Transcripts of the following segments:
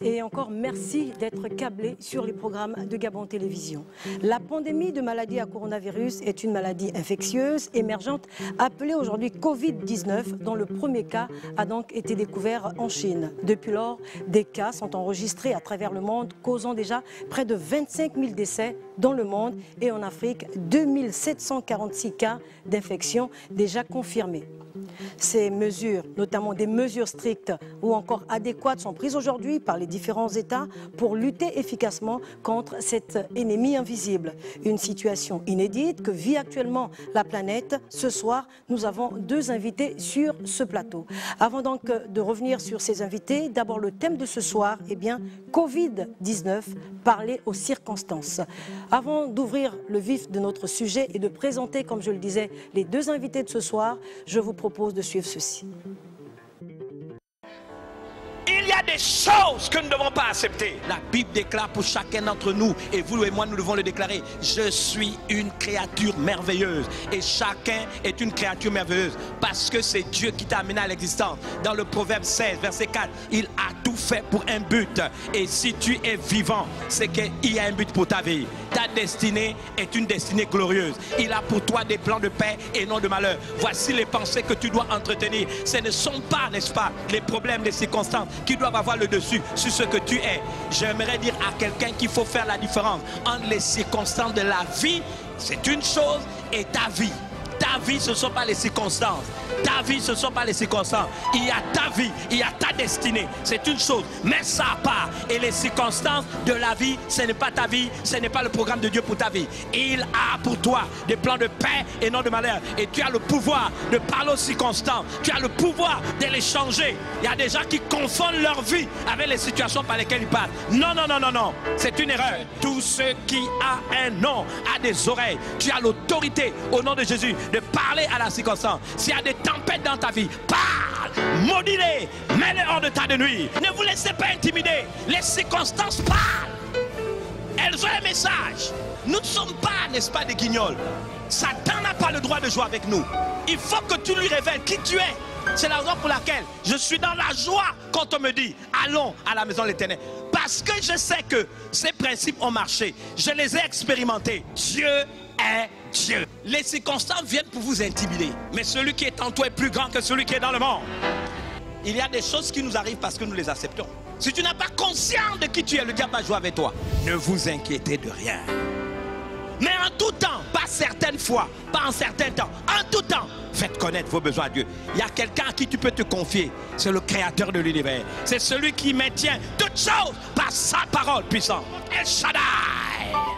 Et encore merci d'être câblés sur les programmes de Gabon Télévision. La pandémie de maladie à coronavirus est une maladie infectieuse émergente appelée aujourd'hui Covid-19 dont le premier cas a donc été découvert en Chine. Depuis lors, des cas sont enregistrés à travers le monde causant déjà près de 25 000 décès dans le monde et en Afrique 2746 cas d'infection déjà confirmés. Ces mesures, notamment des mesures strictes ou encore adéquates, sont prises aujourd'hui par les différents États pour lutter efficacement contre cet ennemi invisible. Une situation inédite que vit actuellement la planète. Ce soir, nous avons deux invités sur ce plateau. Avant donc de revenir sur ces invités, d'abord le thème de ce soir, eh bien, Covid-19, parler aux circonstances. Avant d'ouvrir le vif de notre sujet et de présenter, comme je le disais, les deux invités de ce soir, je vous propose de suivre ceci. Il y a des choses que nous ne devons pas accepter. La Bible déclare pour chacun d'entre nous, et vous et moi nous devons le déclarer, je suis une créature merveilleuse. Et chacun est une créature merveilleuse parce que c'est Dieu qui t'a amené à l'existence. Dans le Proverbe 16, verset 4, il a tout fait pour un but. Et si tu es vivant, c'est qu'il y a un but pour ta vie. Ta destinée est une destinée glorieuse. Il a pour toi des plans de paix et non de malheur. Voici les pensées que tu dois entretenir. Ce ne sont pas, n'est-ce pas, les problèmes, les circonstances qui doivent avoir le dessus sur ce que tu es. J'aimerais dire à quelqu'un qu'il faut faire la différence entre les circonstances de la vie, c'est une chose, et ta vie. Ta vie, ce ne sont pas les circonstances. Ta vie, ce ne sont pas les circonstances. Il y a ta vie, il y a ta destinée. C'est une chose. Mets ça à part. Et les circonstances de la vie, ce n'est pas ta vie, ce n'est pas le programme de Dieu pour ta vie. Il a pour toi des plans de paix et non de malheur. Et tu as le pouvoir de parler aux circonstances. Tu as le pouvoir de les changer. Il y a des gens qui confondent leur vie avec les situations par lesquelles ils passent. Non, non, non, non, non. C'est une erreur. Tout ce qui a un nom a des oreilles. Tu as l'autorité au nom de Jésus de parler à la circonstance. S'il y a des tempêtes dans ta vie, parle, maudis-les, mets-les hors d'état de nuit. Ne vous laissez pas intimider. Les circonstances parlent. Elles ont un message. Nous ne sommes pas, n'est-ce pas, des guignols. Satan n'a pas le droit de jouer avec nous. Il faut que tu lui révèles qui tu es. C'est la raison pour laquelle je suis dans la joie quand on me dit allons à la maison de l'Éternel. Parce que je sais que ces principes ont marché. Je les ai expérimentés. Dieu est Dieu. Les circonstances viennent pour vous intimider. Mais celui qui est en toi est plus grand que celui qui est dans le monde. Il y a des choses qui nous arrivent parce que nous les acceptons. Si tu n'as pas conscience de qui tu es, le diable va jouer avec toi. Ne vous inquiétez de rien. Mais en tout temps, pas certaines fois, pas en certains temps, en tout temps, faites connaître vos besoins à Dieu. Il y a quelqu'un à qui tu peux te confier. C'est le créateur de l'univers. C'est celui qui maintient toutes choses par sa parole puissante. El Shaddai.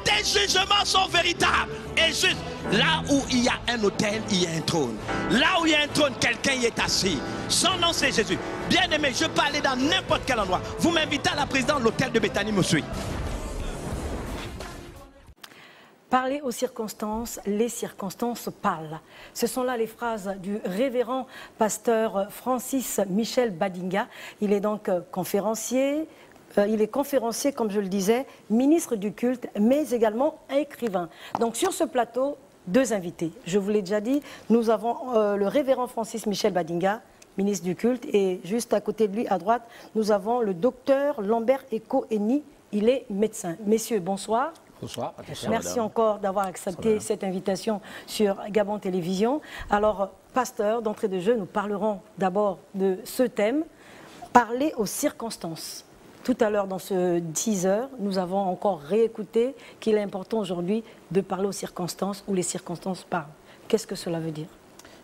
Tes jugements sont véritables et justes. Là où il y a un autel, il y a un trône. Là où il y a un trône, quelqu'un y est assis. Son nom c'est Jésus. Bien aimé, je peux aller dans n'importe quel endroit. Vous m'invitez à la présidence de l'hôtel de Bethany, me suit. Parler aux circonstances, les circonstances parlent. Ce sont là les phrases du révérend pasteur Francis Michel Badinga. Il est donc conférencier. Il est conférencier, comme je le disais, ministre du culte, mais également écrivain. Donc sur ce plateau, deux invités. Je vous l'ai déjà dit, nous avons le révérend Francis Michel Badinga, ministre du culte, et juste à côté de lui, à droite, nous avons le docteur Lambert Eko-Eni, il est médecin. Messieurs, bonsoir. Bonsoir. Merci encore d'avoir accepté cette invitation sur Gabon Télévision. Alors, pasteur, d'entrée de jeu, nous parlerons d'abord de ce thème, parler aux circonstances. Tout à l'heure, dans ce teaser, nous avons encore réécouté qu'il est important aujourd'hui de parler aux circonstances où les circonstances parlent. Qu'est-ce que cela veut dire?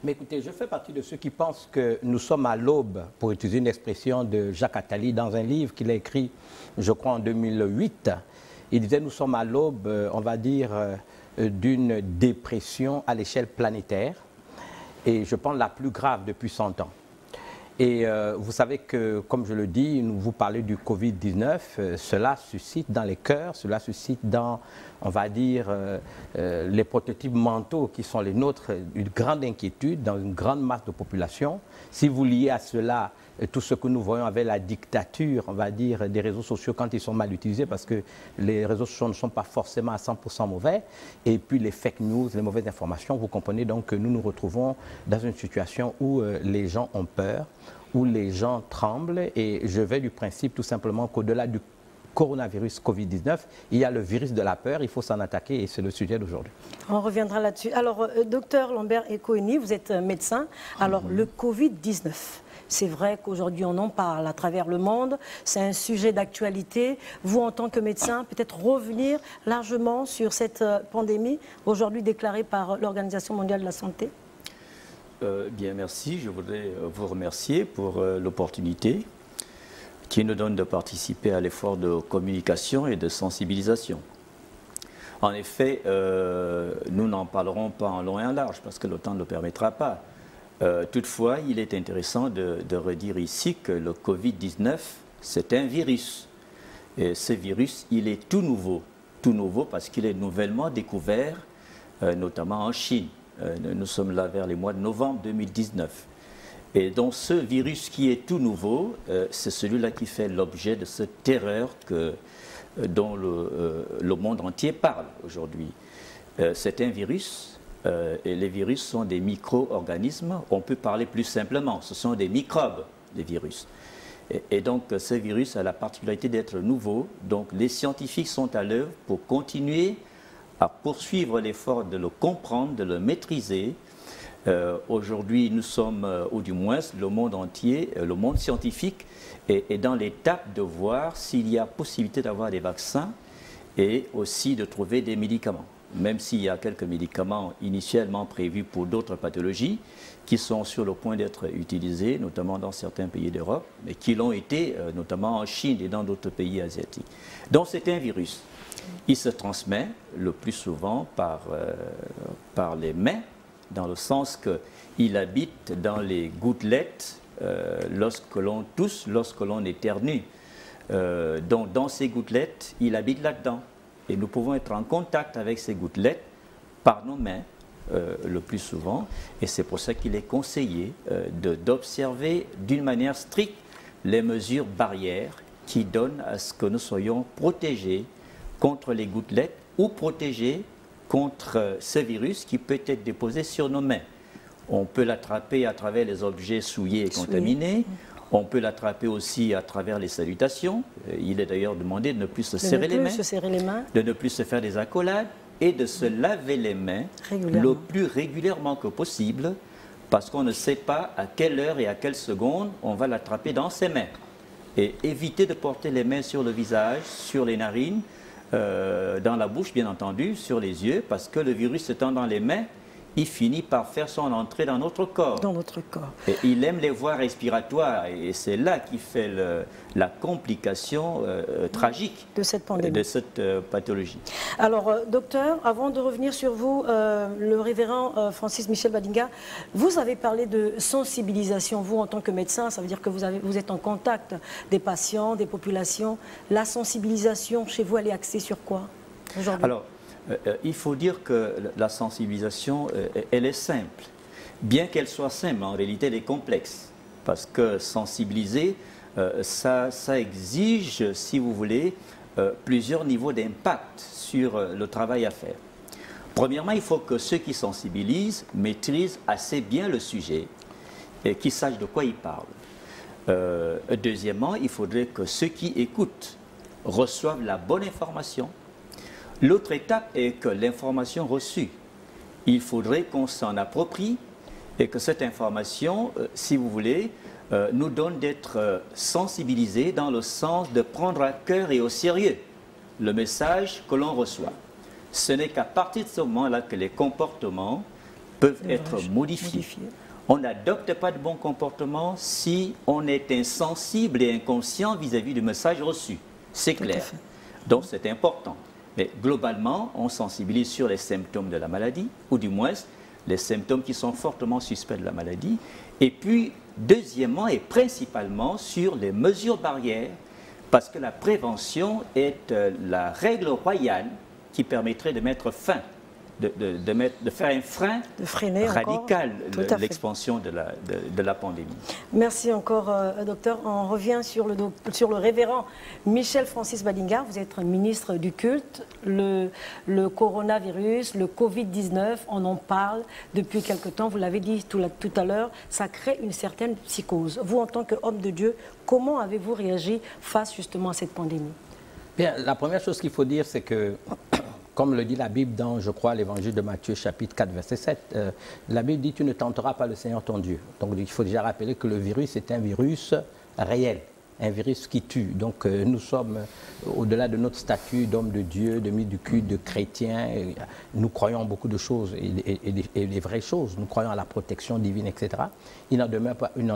Mais écoutez, je fais partie de ceux qui pensent que nous sommes à l'aube, pour utiliser une expression de Jacques Attali, dans un livre qu'il a écrit, je crois, en 2008. Il disait, nous sommes à l'aube, on va dire, d'une dépression à l'échelle planétaire, et je pense la plus grave depuis 100 ans. Et vous savez que, comme je le dis, vous parlez du Covid-19, cela suscite dans les cœurs, cela suscite dans, on va dire, les prototypes mentaux qui sont les nôtres, une grande inquiétude dans une grande masse de population. Si vous liez à cela tout ce que nous voyons avec la dictature, on va dire, des réseaux sociaux quand ils sont mal utilisés, parce que les réseaux sociaux ne sont pas forcément à 100% mauvais, et puis les fake news, les mauvaises informations, vous comprenez donc que nous nous retrouvons dans une situation où les gens ont peur, où les gens tremblent, et je vais du principe tout simplement qu'au-delà du coronavirus Covid-19, il y a le virus de la peur, il faut s'en attaquer et c'est le sujet d'aujourd'hui. On reviendra là-dessus. Alors, docteur Lambert Ekoeni, vous êtes médecin. Alors, le Covid-19, c'est vrai qu'aujourd'hui on en parle à travers le monde, c'est un sujet d'actualité. Vous, en tant que médecin, peut-être revenir largement sur cette pandémie aujourd'hui déclarée par l'Organisation mondiale de la santé? Bien, merci. Je voudrais vous remercier pour l'opportunité qui nous donne de participer à l'effort de communication et de sensibilisation. En effet, nous n'en parlerons pas en long et en large parce que le temps ne le permettra pas. Toutefois, il est intéressant de redire ici que le Covid-19, c'est un virus. Et ce virus, il est tout nouveau parce qu'il est nouvellement découvert, notamment en Chine. Nous sommes là vers les mois de novembre 2019. Et donc ce virus qui est tout nouveau, c'est celui-là qui fait l'objet de cette terreur dont le monde entier parle aujourd'hui. C'est un virus, et les virus sont des micro-organismes. On peut parler plus simplement, ce sont des microbes, les virus. Et donc ce virus a la particularité d'être nouveau. Donc les scientifiques sont à l'œuvre pour continuer à poursuivre l'effort de le comprendre, de le maîtriser. Aujourd'hui, nous sommes, ou du moins le monde entier, le monde scientifique, est dans l'étape de voir s'il y a possibilité d'avoir des vaccins et aussi de trouver des médicaments. Même s'il y a quelques médicaments initialement prévus pour d'autres pathologies qui sont sur le point d'être utilisés, notamment dans certains pays d'Europe, mais qui l'ont été notamment en Chine et dans d'autres pays asiatiques. Donc c'est un virus. Il se transmet le plus souvent par les mains, dans le sens qu'il habite dans les gouttelettes lorsque l'on tousse, lorsque l'on éternue. Donc dans ces gouttelettes, il habite là-dedans. Et nous pouvons être en contact avec ces gouttelettes par nos mains, le plus souvent. Et c'est pour ça qu'il est conseillé d'observer d'une manière stricte les mesures barrières qui donnent à ce que nous soyons protégés contre les gouttelettes ou protégés contre ce virus qui peut être déposé sur nos mains. On peut l'attraper à travers les objets souillés et contaminés. On peut l'attraper aussi à travers les salutations. Il est d'ailleurs demandé de ne plus se serrer les mains, de ne plus se faire des accolades et de se laver les mains le plus régulièrement que possible parce qu'on ne sait pas à quelle heure et à quelle seconde on va l'attraper dans ses mains. Et éviter de porter les mains sur le visage, sur les narines, dans la bouche bien entendu, sur les yeux, parce que le virus étant dans les mains, il finit par faire son entrée dans notre corps. Dans notre corps. Et il aime les voies respiratoires et c'est là qui fait la complication tragique de cette pandémie, de cette pathologie. Alors, docteur, avant de revenir sur vous, le révérend Francis Michel Badinga, vous avez parlé de sensibilisation. Vous, en tant que médecin, ça veut dire que vous êtes en contact des patients, des populations. La sensibilisation, chez vous, elle est axée sur quoi aujourd'hui? Alors, il faut dire que la sensibilisation, elle est simple. Bien qu'elle soit simple, en réalité, elle est complexe. Parce que sensibiliser, ça exige, si vous voulez, plusieurs niveaux d'impact sur le travail à faire. Premièrement, il faut que ceux qui sensibilisent maîtrisent assez bien le sujet et qu'ils sachent de quoi ils parlent. Deuxièmement, il faudrait que ceux qui écoutent reçoivent la bonne information. L'autre étape est que l'information reçue, il faudrait qu'on s'en approprie et que cette information, si vous voulez, nous donne d'être sensibilisés dans le sens de prendre à cœur et au sérieux le message que l'on reçoit. Ce n'est qu'à partir de ce moment-là que les comportements peuvent être modifiés. On n'adopte pas de bons comportements si on est insensible et inconscient vis-à-vis du message reçu. C'est clair. Donc c'est important. Mais globalement, on sensibilise sur les symptômes de la maladie, ou du moins les symptômes qui sont fortement suspects de la maladie. Et puis, deuxièmement et principalement sur les mesures barrières, parce que la prévention est la règle royale qui permettrait de mettre fin, de faire un frein radical à l'expansion de la pandémie. Merci encore, docteur. On revient sur le révérend Michel Francis Badinga. Vous êtes ministre du culte. Le coronavirus, le Covid-19, on en parle depuis quelque temps. Vous l'avez dit tout à l'heure, ça crée une certaine psychose. Vous, en tant qu'homme de Dieu, comment avez-vous réagi face justement à cette pandémie? Bien, la première chose qu'il faut dire, c'est que comme le dit la Bible dans, je crois, l'évangile de Matthieu, chapitre 4, verset 7, la Bible dit « Tu ne tenteras pas le Seigneur ton Dieu ». Donc, il faut déjà rappeler que le virus est un virus réel, un virus qui tue. Donc, nous sommes, au-delà de notre statut d'homme de Dieu, de ministre du culte, de chrétien, nous croyons en beaucoup de choses, et des vraies choses. Nous croyons à la protection divine, etc. Il n'en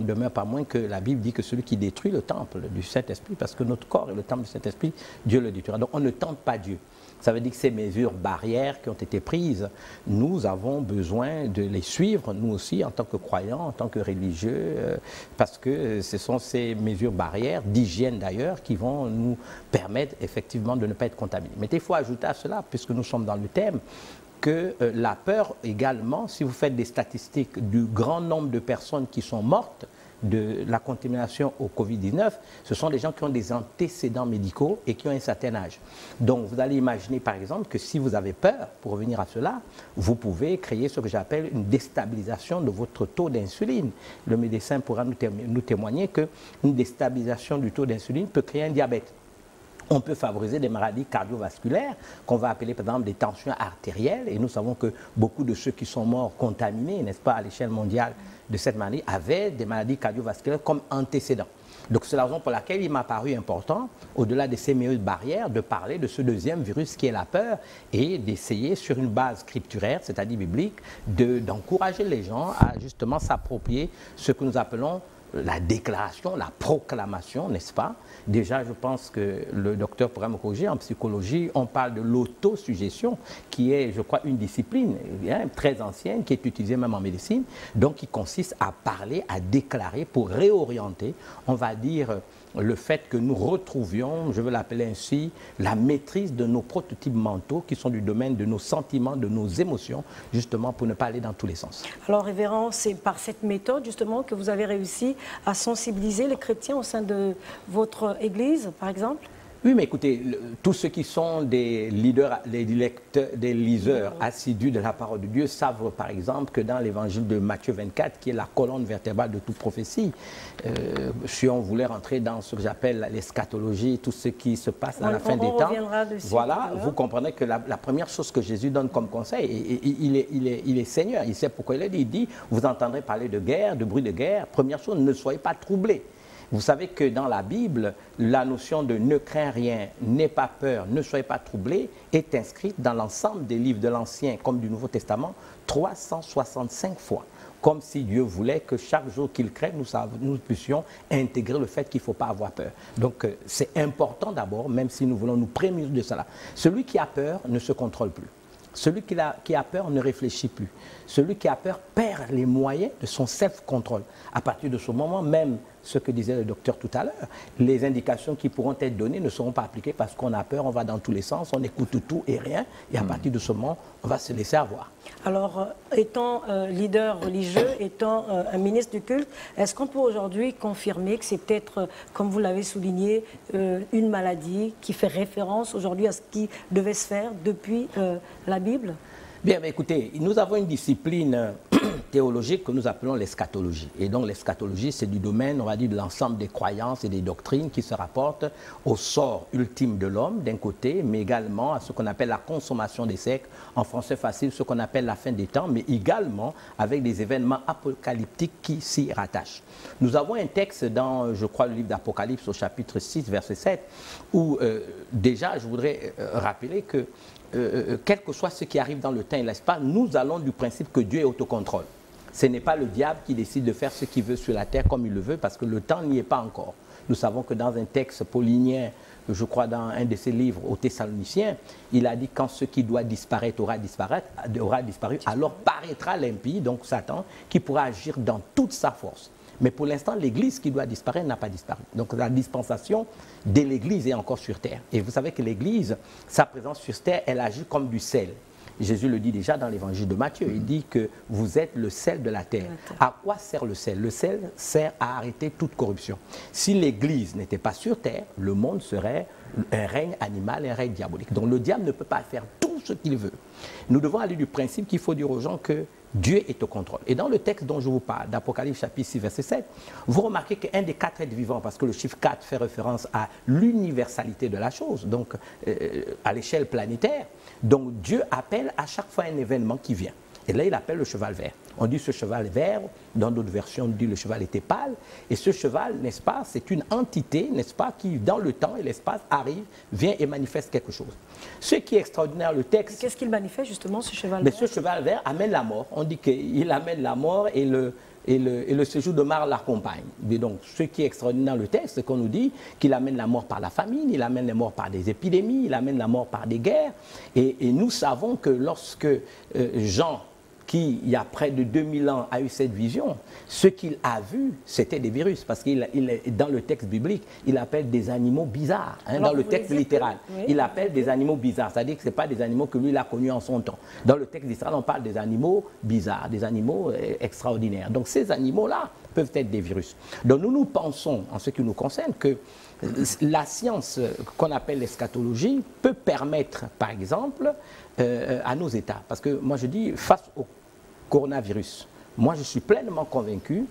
demeure pas moins que la Bible dit que celui qui détruit le temple du Saint-Esprit, parce que notre corps est le temple du Saint-Esprit, Dieu le détruira. Donc, on ne tente pas Dieu. Ça veut dire que ces mesures barrières qui ont été prises, nous avons besoin de les suivre, nous aussi, en tant que croyants, en tant que religieux, parce que ce sont ces mesures barrières, d'hygiène d'ailleurs, qui vont nous permettre effectivement de ne pas être contaminés. Mais il faut ajouter à cela, puisque nous sommes dans le thème, que la peur également, si vous faites des statistiques du grand nombre de personnes qui sont mortes de la contamination au Covid-19, ce sont des gens qui ont des antécédents médicaux et qui ont un certain âge. Donc vous allez imaginer par exemple que si vous avez peur, pour revenir à cela, vous pouvez créer ce que j'appelle une déstabilisation de votre taux d'insuline. Le médecin pourra nous témoigner qu'une déstabilisation du taux d'insuline peut créer un diabète. On peut favoriser des maladies cardiovasculaires qu'on va appeler par exemple des tensions artérielles, et nous savons que beaucoup de ceux qui sont morts contaminés, n'est-ce pas, à l'échelle mondiale de cette maladie, avaient des maladies cardiovasculaires comme antécédents. Donc c'est la raison pour laquelle il m'a paru important, au-delà de ces mesures barrières, de parler de ce deuxième virus qui est la peur et d'essayer sur une base scripturaire, c'est-à-dire biblique, d'encourager les gens à justement s'approprier ce que nous appelons la déclaration, la proclamation, n'est-ce pas? Déjà, je pense que le docteur pourra me corriger, en psychologie, on parle de l'autosuggestion, qui est, je crois, une discipline très ancienne, qui est utilisée même en médecine, donc qui consiste à parler, à déclarer pour réorienter, on va dire, le fait que nous retrouvions, je veux l'appeler ainsi, la maîtrise de nos prototypes mentaux qui sont du domaine de nos sentiments, de nos émotions, justement pour ne pas aller dans tous les sens. Alors, révérend, c'est par cette méthode justement que vous avez réussi à sensibiliser les chrétiens au sein de votre église, par exemple? Oui, mais écoutez, tous ceux qui sont des leaders, des liseurs assidus de la parole de Dieu savent par exemple que dans l'évangile de Matthieu 24, qui est la colonne vertébrale de toute prophétie, si on voulait rentrer dans ce que j'appelle l'eschatologie, tout ce qui se passe dans la fin des temps, voilà, vous comprenez que la première chose que Jésus donne comme conseil, il est Seigneur, il sait pourquoi il dit, vous entendrez parler de guerre, de bruit de guerre, première chose, ne soyez pas troublés. Vous savez que dans la Bible, la notion de « ne crains rien, n'aie pas peur, ne soyez pas troublés » est inscrite dans l'ensemble des livres de l'Ancien comme du Nouveau Testament 365 fois. Comme si Dieu voulait que chaque jour qu'il crée, nous puissions intégrer le fait qu'il ne faut pas avoir peur. Donc c'est important d'abord, même si nous voulons nous prémunir de cela. Celui qui a peur ne se contrôle plus. Celui qui a peur ne réfléchit plus. Celui qui a peur perd les moyens de son self-control. À partir de ce moment, même ce que disait le docteur tout à l'heure, les indications qui pourront être données ne seront pas appliquées parce qu'on a peur, on va dans tous les sens, on écoute tout et rien, et à partir de ce moment, on va se laisser avoir. Alors, étant leader religieux, étant un ministre du culte, est-ce qu'on peut aujourd'hui confirmer que c'est peut-être, comme vous l'avez souligné, une maladie qui fait référence aujourd'hui à ce qui devait se faire depuis la Bible? Bien, mais écoutez, nous avons une discipline théologique que nous appelons l'eschatologie. Et donc l'eschatologie, c'est du domaine, on va dire, de l'ensemble des croyances et des doctrines qui se rapportent au sort ultime de l'homme, d'un côté, mais également à ce qu'on appelle la consommation des siècles, en français facile, ce qu'on appelle la fin des temps, mais également avec des événements apocalyptiques qui s'y rattachent. Nous avons un texte dans, je crois, le livre d'Apocalypse au chapitre 6, verset 7, où déjà, je voudrais rappeler que quel que soit ce qui arrive dans le temps et l'espace, nous allons du principe que Dieu est au contrôle. Ce n'est pas le diable qui décide de faire ce qu'il veut sur la terre comme il le veut, parce que le temps n'y est pas encore. Nous savons que dans un texte paulinien je crois dans un de ses livres aux Thessaloniciens, il a dit quand ce qui doit disparaître aura disparu, alors paraîtra l'impie, donc Satan, qui pourra agir dans toute sa force. Mais pour l'instant, l'Église qui doit disparaître n'a pas disparu. Donc la dispensation de l'Église est encore sur terre. Et vous savez que l'Église, sa présence sur terre, elle agit comme du sel. Jésus le dit déjà dans l'évangile de Matthieu, il dit que vous êtes le sel de la terre. À quoi sert le sel? Le sel sert à arrêter toute corruption. Si l'Église n'était pas sur terre, le monde serait un règne animal, un règne diabolique. Donc le diable ne peut pas faire tout ce qu'il veut. Nous devons aller du principe qu'il faut dire aux gens que Dieu est au contrôle. Et dans le texte dont je vous parle, d'Apocalypse chapitre 6, verset 7, vous remarquez qu'un des 4 êtres vivants, parce que le chiffre 4 fait référence à l'universalité de la chose, donc à l'échelle planétaire, donc Dieu appelle à chaque fois un événement qui vient. Et là, il appelle le cheval vert. On dit ce cheval vert, dans d'autres versions, on dit le cheval était pâle. Et ce cheval, n'est-ce pas, c'est une entité, n'est-ce pas, qui, dans le temps et l'espace, arrive, vient et manifeste quelque chose. Ce qui est extraordinaire, le texte... Qu'est-ce qu'il manifeste, justement, ce cheval vert? Ce cheval vert amène la mort. On dit qu'il amène la mort et le séjour de mort l'accompagne. Donc, ce qui est extraordinaire dans le texte, c'est qu'on nous dit qu'il amène la mort par la famine, il amène la mort par des épidémies, il amène la mort par des guerres. Et nous savons que lorsque Jean, qui, il y a près de 2000 ans, a eu cette vision, ce qu'il a vu, c'était des virus. Parce qu'il dans le texte biblique, il appelle des animaux bizarres. Dans le texte littéral, oui, il appelle des animaux bizarres. C'est-à-dire que ce n'est pas des animaux que lui, il a connus en son temps. Dans le texte d'Israël, on parle des animaux bizarres, des animaux extraordinaires. Donc ces animaux-là peuvent être des virus. Donc nous pensons, en ce qui nous concerne, que la science qu'on appelle l'eschatologie peut permettre, par exemple, à nos États. Parce que moi je dis, face au coronavirus, moi je suis pleinement convaincu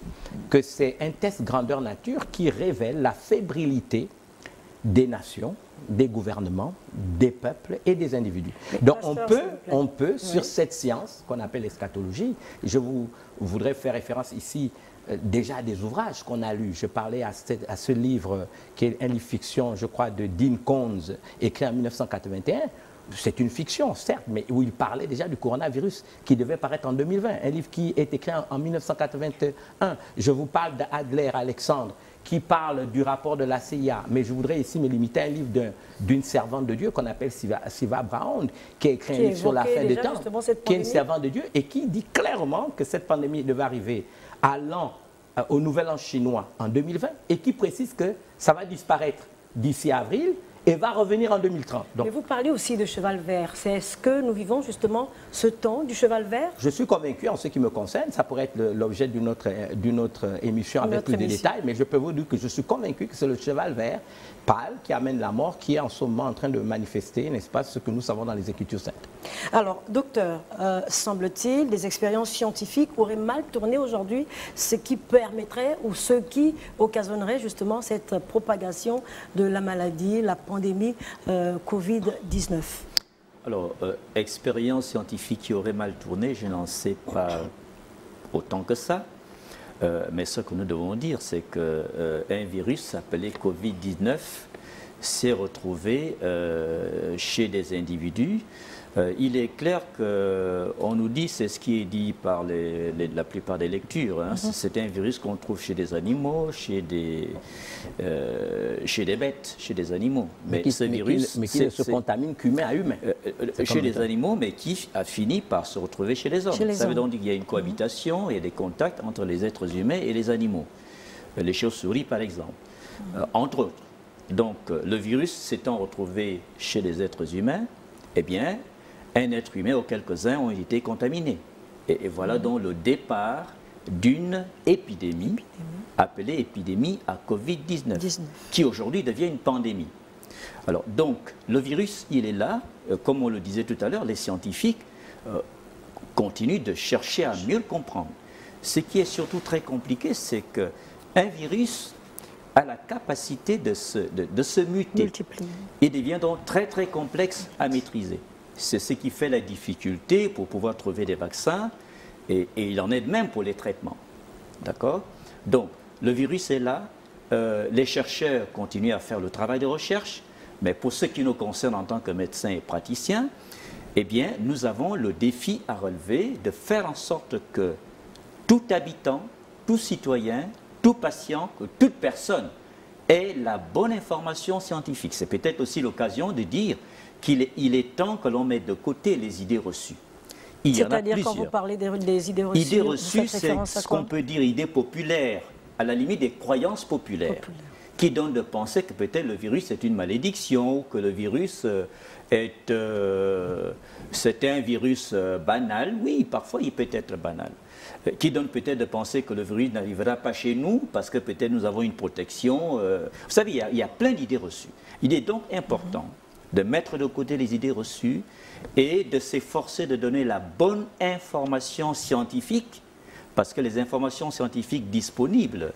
que c'est un test grandeur nature qui révèle la fébrilité des nations, des gouvernements, des peuples et des individus. Donc on peut sur cette science qu'on appelle l'eschatologie, je voudrais faire référence ici déjà à des ouvrages qu'on a lus. Je parlais à ce livre qui est un livre fiction, je crois, de Dean Koontz, écrit en 1981. C'est une fiction, certes, mais où il parlait déjà du coronavirus qui devait paraître en 2020. Un livre qui est écrit en 1981. Je vous parle d'Adler Alexandre, qui parle du rapport de la CIA. Mais je voudrais ici me limiter à un livre d'une servante de Dieu qu'on appelle Siva Brown, qui a écrit un livre sur la fin des temps, qui est une servante de Dieu et qui dit clairement que cette pandémie devait arriver au Nouvel An chinois en 2020 et qui précise que ça va disparaître d'ici avril et va revenir en 2030. Donc, mais vous parlez aussi de cheval vert. Est-ce que nous vivons justement ce temps du cheval vert? Je suis convaincu en ce qui me concerne. Ça pourrait être l'objet d'une autre émission avec plus de détails, mais je peux vous dire que je suis convaincu que c'est le cheval vert pâle qui amène la mort, qui est en ce moment en train de manifester, n'est-ce pas, ce que nous savons dans les Écritures saintes. Alors, docteur, semble-t-il, des expériences scientifiques auraient mal tourné aujourd'hui, ce qui permettrait ou ce qui occasionnerait justement cette propagation de la maladie, la pandémie Covid-19. Alors, expérience scientifique qui aurait mal tourné, je n'en sais pas autant que ça. Mais ce que nous devons dire, c'est qu'un virus appelé Covid-19 s'est retrouvé chez des individus. Il est clair qu'on nous dit, c'est ce qui est dit par la plupart des lectures, hein, c'est un virus qu'on trouve chez des animaux, chez des bêtes, chez des animaux. Mais ce virus qui ne se contamine qu'humain à humain. Chez les animaux, mais qui a fini par se retrouver chez les hommes. Ça veut donc dire qu'il y a une cohabitation et des contacts entre les êtres humains et les animaux. Les chauves-souris, par exemple, entre autres. Donc, le virus s'étant retrouvé chez les êtres humains, eh bien, un être humain ou quelques-uns ont été contaminés. Et voilà donc le départ d'une épidémie appelée épidémie à Covid-19, qui aujourd'hui devient une pandémie. Alors donc, le virus, il est là, comme on le disait tout à l'heure, les scientifiques continuent de chercher à mieux le comprendre. Ce qui est surtout très compliqué, c'est qu'un virus a la capacité de se muter. Multiplier. Il devient donc très très complexe à maîtriser. C'est ce qui fait la difficulté pour pouvoir trouver des vaccins et il en est de même pour les traitements. D'accord? Donc, le virus est là, les chercheurs continuent à faire le travail de recherche, mais pour ce qui nous concerne en tant que médecins et praticiens, eh bien, nous avons le défi à relever de faire en sorte que tout habitant, tout citoyen, tout patient, que toute personne ait la bonne information scientifique. C'est peut-être aussi l'occasion de dire qu'il est temps que l'on mette de côté les idées reçues. C'est-à-dire quand vous parlez des idées reçues, idées reçues, c'est ce qu'on peut dire idées populaires, à la limite des croyances populaires, qui donnent de penser que peut-être le virus est une malédiction, que le virus c'était un virus banal. Oui, parfois il peut être banal. Qui donne peut-être de penser que le virus n'arrivera pas chez nous parce que peut-être nous avons une protection. Vous savez, il y a plein d'idées reçues. Il est donc important de mettre de côté les idées reçues et de s'efforcer de donner la bonne information scientifique, parce que les informations scientifiques disponibles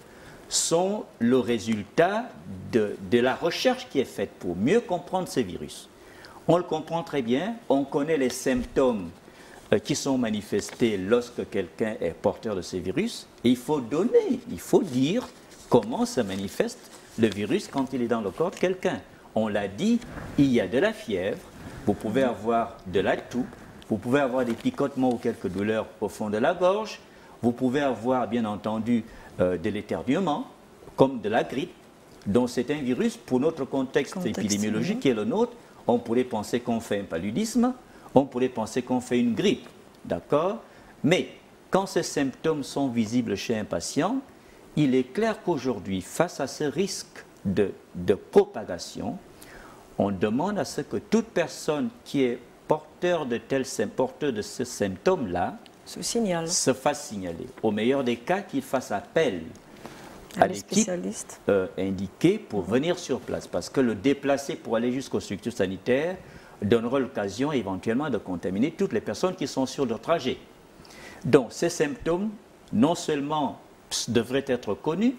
sont le résultat de la recherche qui est faite pour mieux comprendre ce virus. On le comprend très bien, on connaît les symptômes qui sont manifestés lorsque quelqu'un est porteur de ce virus, et il faut dire comment se manifeste le virus quand il est dans le corps de quelqu'un. On l'a dit, il y a de la fièvre, vous pouvez avoir de la toux, vous pouvez avoir des picotements ou quelques douleurs au fond de la gorge, vous pouvez avoir bien entendu de l'éternuement, comme de la grippe. Donc c'est un virus, pour notre contexte épidémiologique qui est le nôtre, on pourrait penser qu'on fait un paludisme, on pourrait penser qu'on fait une grippe, d'accord? Mais quand ces symptômes sont visibles chez un patient, il est clair qu'aujourd'hui, face à ce risque de propagation, on demande à ce que toute personne qui est porteur de ce symptôme-là se fasse signaler. Au meilleur des cas, qu'il fasse appel à l'équipe indiquée pour venir sur place. Parce que le déplacer pour aller jusqu'aux structures sanitaires donnera l'occasion éventuellement de contaminer toutes les personnes qui sont sur leur trajet. Donc ces symptômes, non seulement devraient être connus,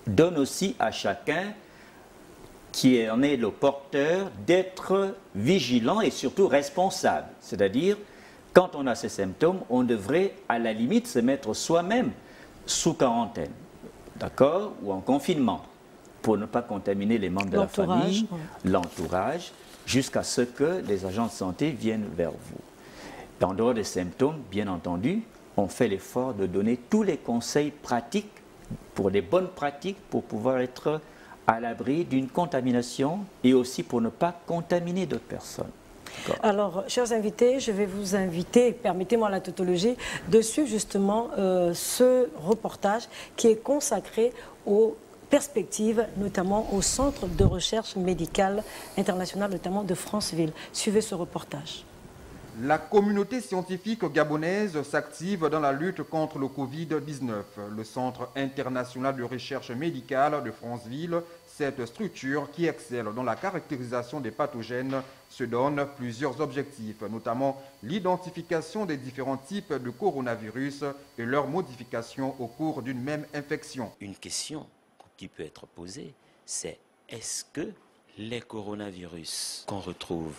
donnent aussi à chacun qui en est le porteur d'être vigilant et surtout responsable. C'est-à-dire, quand on a ces symptômes, on devrait à la limite se mettre soi-même sous quarantaine, d'accord, ou en confinement, pour ne pas contaminer les membres de la famille, l'entourage, jusqu'à ce que les agents de santé viennent vers vous. En dehors des symptômes, bien entendu, on fait l'effort de donner tous les conseils pratiques, pour les bonnes pratiques, pour pouvoir être à l'abri d'une contamination et aussi pour ne pas contaminer d'autres personnes. Alors, chers invités, je vais vous inviter, permettez-moi la tautologie, de suivre justement ce reportage qui est consacré aux perspectives, notamment au Centre de recherche médicale internationale, notamment de Franceville. Suivez ce reportage. La communauté scientifique gabonaise s'active dans la lutte contre le Covid-19. Le Centre international de recherche médicale de Franceville, cette structure qui excelle dans la caractérisation des pathogènes, se donne plusieurs objectifs, notamment l'identification des différents types de coronavirus et leur modification au cours d'une même infection. Une question qui peut être posée, c'est est-ce que les coronavirus qu'on retrouve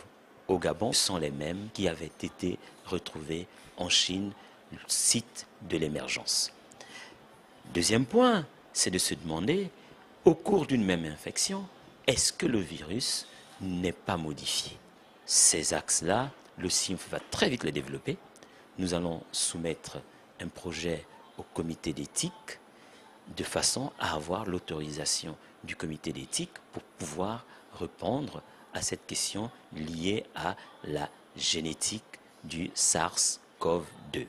au Gabon sont les mêmes qui avaient été retrouvés en Chine, le site de l'émergence? Deuxième point, c'est de se demander, au cours d'une même infection, est-ce que le virus n'est pas modifié? Ces axes-là, le CIMF va très vite les développer. Nous allons soumettre un projet au comité d'éthique de façon à avoir l'autorisation du comité d'éthique pour pouvoir répondre à cette question liée à la génétique du SARS-CoV-2.